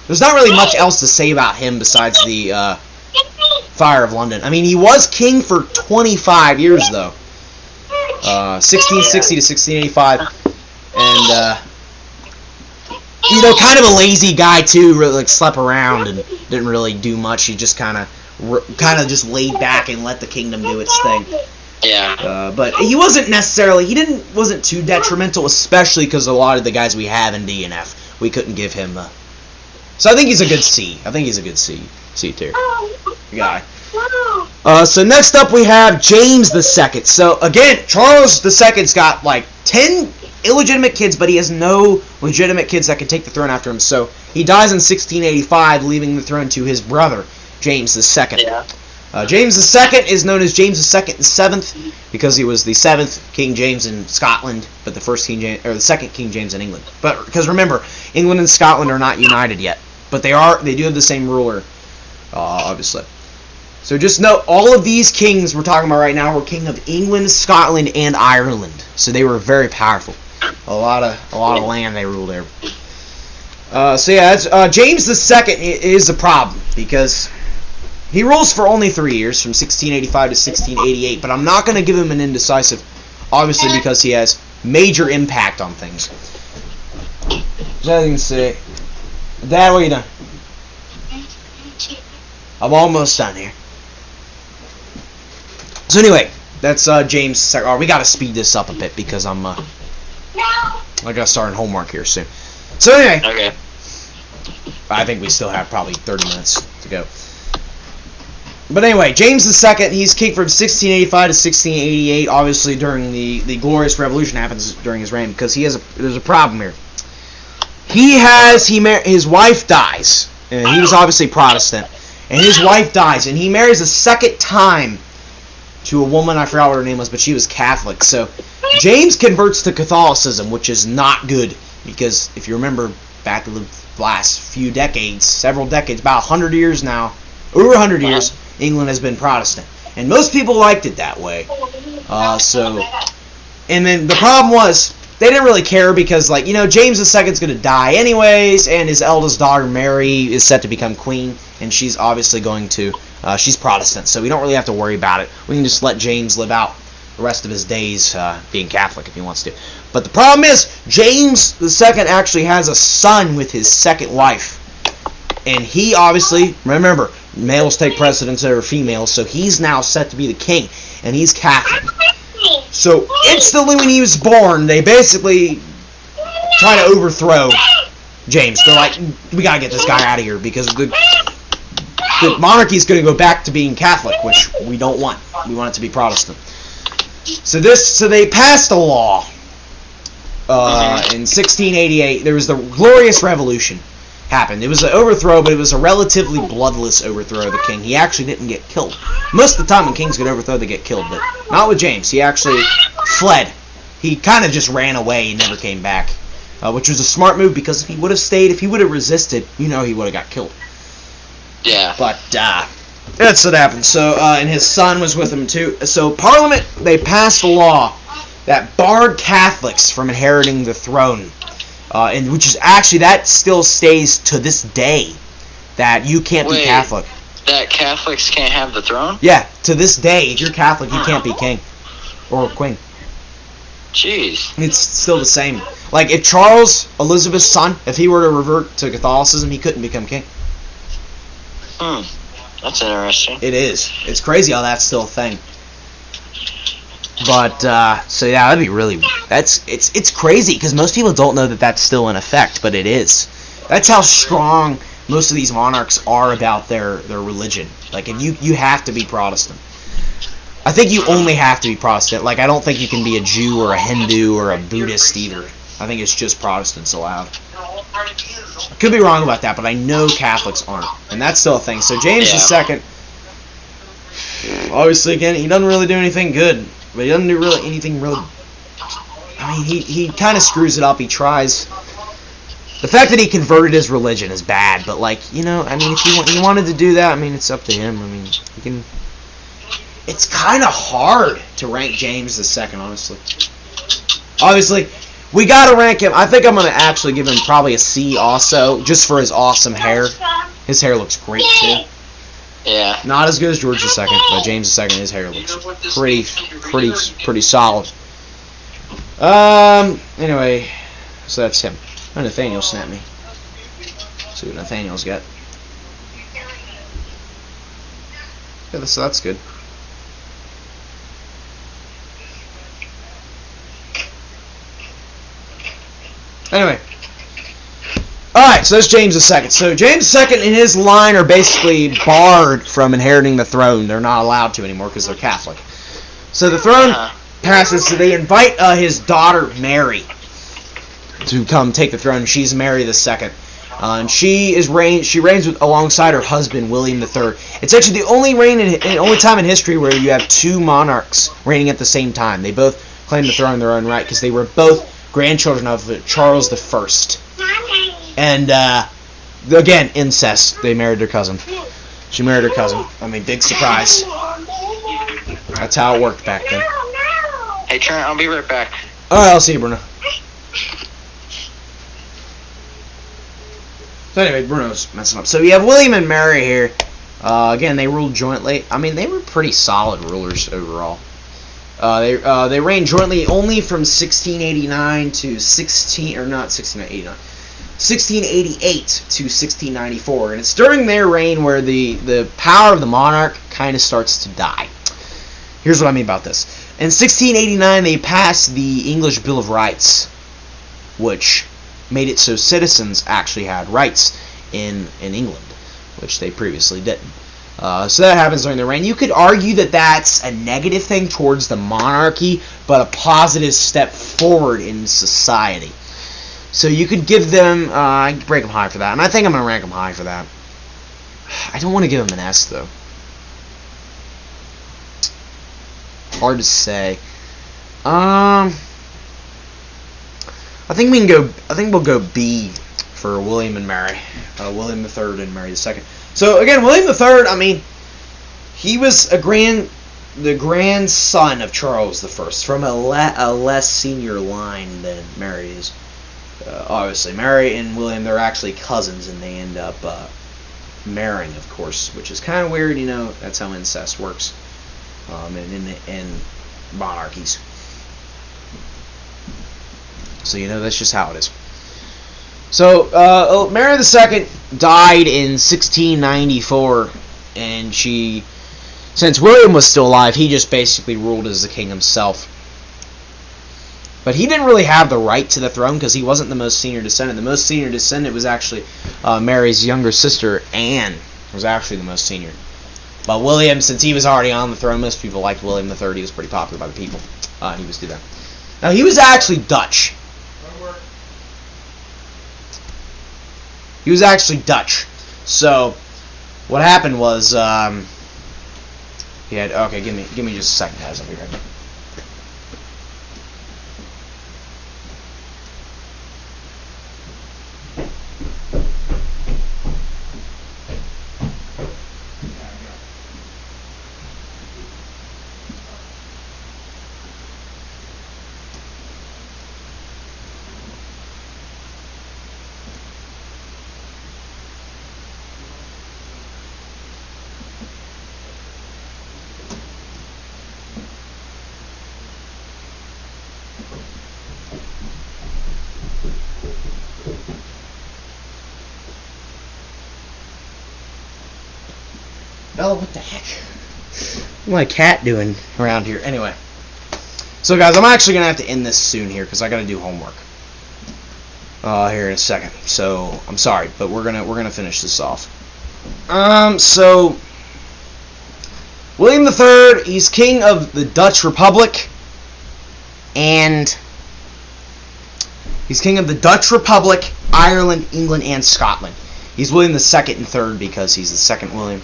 there's not really much else to say about him besides the Fire of London. I mean, he was king for 25 years, though. 1660 to 1685. And, kind of a lazy guy, too. Really, like, slept around and didn't really do much. He just kind of just laid back and let the kingdom do its thing. Yeah. But he wasn't wasn't too detrimental, especially because a lot of the guys we have in DNF, we couldn't give him. So I think he's a good C. I think he's a good C tier guy. So next up we have James II. So again, Charles II's got like 10 illegitimate kids, but he has no legitimate kids that can take the throne after him. So he dies in 1685, leaving the throne to his brother, James II. Yeah. James II is known as James II the Seventh because he was the 7th King James in Scotland, but the second King James in England. But because remember, England and Scotland are not united yet, but they do have the same ruler, obviously. So just note, all of these kings we're talking about right now were king of England, Scotland, and Ireland. So they were very powerful. A lot of land they ruled there. So yeah, James II is a problem because he rules for only 3 years, from 1685 to 1688, but I'm not going to give him an indecisive, obviously because he has major impact on things. So I can say, Dad, what are you done? I'm almost done here. So anyway, that's James II. Oh, we got to speed this up a bit because I got to start homework here soon. So anyway, Okay. I think we still have probably 30 minutes to go. But anyway, James II, he's king from 1685 to 1688. Obviously, during the Glorious Revolution happens during his reign because there's a problem here. His wife dies, and he was obviously Protestant, and his wife dies, and he marries a second time to a woman, I forgot what her name was, but she was Catholic. So James converts to Catholicism, which is not good because if you remember back in the last few decades, several decades, about 100 years now, over 100 years, England has been Protestant, and most people liked it that way. And then the problem was they didn't really care because, like, James II's going to die anyways, and his eldest daughter Mary is set to become queen, and she's obviously going to she's Protestant, so we don't really have to worry about it. We can just let James live out the rest of his days being Catholic if he wants to. But the problem is James II actually has a son with his second wife, and he obviously, remember, males take precedence over females, so he's now set to be the king, and he's Catholic. So instantly when he was born, they basically try to overthrow James. They're like, we gotta get this guy out of here because the monarchy is going to go back to being Catholic, which we don't want. We want it to be Protestant. So they passed a law in 1688. There was the Glorious Revolution. Happened. It was an overthrow, but it was a relatively bloodless overthrow of the king. He actually didn't get killed. Most of the time when kings get overthrown, they get killed, but not with James. He actually fled. He kind of just ran away and never came back, which was a smart move because if he would have stayed, if he would have resisted, he would have got killed. Yeah. But that's what happened. So and his son was with him too. So Parliament, they passed a law that barred Catholics from inheriting the throne. And which is actually, that still stays to this day, that you can't be Catholic. That Catholics can't have the throne? Yeah, to this day, if you're Catholic, you can't be king or queen. Jeez. It's still the same. Like, if Charles, Elizabeth's son, if he were to revert to Catholicism, he couldn't become king. That's interesting. It is. It's crazy how that's still a thing. But so yeah, that'd be really it's crazy because most people don't know that that's still in effect, but it is. That's how strong most of these monarchs are about their religion. Like, if you have to be Protestant. I think you only have to be Protestant. Like, I don't think you can be a Jew or a Hindu or a Buddhist either. I think it's just Protestants allowed. I could be wrong about that, but I know Catholics aren't, and that's still a thing. So James II, obviously, again, he doesn't really do anything good, but he doesn't do really anything really. I mean, he kind of screws it up. He tries. The fact that he converted his religion is bad, but like, you know, I mean, if he wanted to do that, I mean, it's up to him. I mean, he can. It's kind of hard to rank James II, honestly. Obviously, we gotta rank him. I think I'm gonna actually give him probably a C also, just for his awesome hair. His hair looks great too. Yeah. Not as good as George II, but James II, his hair looks pretty solid. Anyway, so that's him. Oh, Nathaniel snapped me. Let's see what Nathaniel's got. Yeah, so that's good. Anyway. Alright, so that's James II. So James II and his line are basically barred from inheriting the throne. They're not allowed to anymore because they're Catholic. So the throne passes, so they invite his daughter, Mary, to come take the throne. She's Mary II. And she reigns alongside her husband, William III. It's actually the only time in history where you have two monarchs reigning at the same time. They both claim the throne in their own right because they were both grandchildren of Charles I. And, again, incest. They married their cousin. She married her cousin. I mean, big surprise. That's how it worked back then. Hey, Trent, I'll be right back. Alright, I'll see you, Bruno. So anyway, Bruno's messing up. So you have William and Mary here. Again, they ruled jointly. I mean, they were pretty solid rulers overall. They reigned jointly only from 1688 to 1694, and it's during their reign where the power of the monarch kind of starts to die. Here's what I mean about this. In 1689, they passed the English Bill of Rights, which made it so citizens actually had rights in England, which they previously didn't. So that happens during their reign. You could argue that that's a negative thing towards the monarchy, but a positive step forward in society. So you could give them, I break them high for that, and I think I'm going to rank them high for that. I don't want to give them an S, though. Hard to say. I think we'll go B for William and Mary. William III and Mary II. So again, William III, I mean, he was the grandson of Charles I, from a less senior line than Mary is. Obviously, Mary and William, they're actually cousins, and they end up marrying, of course, which is kind of weird, you know. That's how incest works in monarchies. So, you know, that's just how it is. So, Mary II died in 1694, and since William was still alive, he just basically ruled as the king himself. But he didn't really have the right to the throne because he wasn't the most senior descendant. The most senior descendant was actually Mary's younger sister, Anne, was actually the most senior. But William, since he was already on the throne, most people liked William III. He was pretty popular by the people. He was do that. Now, he was actually Dutch. He was actually Dutch. So, what happened was, he had, okay, give me just a second, guys. I'll be right back. Oh, what the heck? What's my cat doing around here? Anyway. So guys, I'm actually gonna have to end this soon here because I gotta do homework here in a second. So I'm sorry, but we're gonna finish this off. So William III, he's king of the Dutch Republic, and he's king of the Dutch Republic, Ireland, England, and Scotland. He's William II and III because he's the second William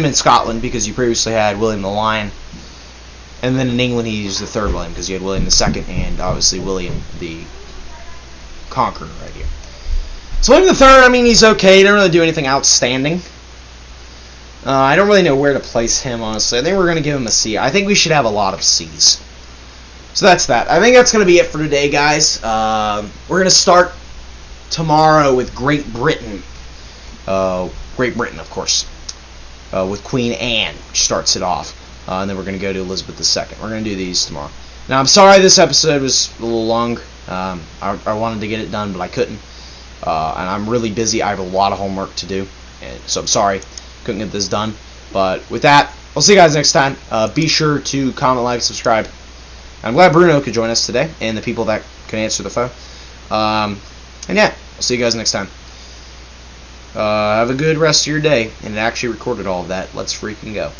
in Scotland, because you previously had William the Lion. And then in England, he's the third William, because you had William II and obviously William the Conqueror right here. So William III, I mean, he's okay. He didn't really do anything outstanding. I don't really know where to place him, honestly. I think we're going to give him a C. I think we should have a lot of C's. So that's that. I think that's going to be it for today, guys. We're going to start tomorrow with Great Britain. Great Britain, of course. With Queen Anne, which starts it off. And then we're going to go to Elizabeth II. We're going to do these tomorrow. Now, I'm sorry this episode was a little long. I wanted to get it done, but I couldn't. And I'm really busy. I have a lot of homework to do. And so I'm sorry couldn't get this done. But with that, I'll see you guys next time. Be sure to comment, like, subscribe. I'm glad Bruno could join us today, and the people that can answer the phone. And yeah, I'll see you guys next time. Have a good rest of your day. And it actually recorded all of that. Let's freaking go.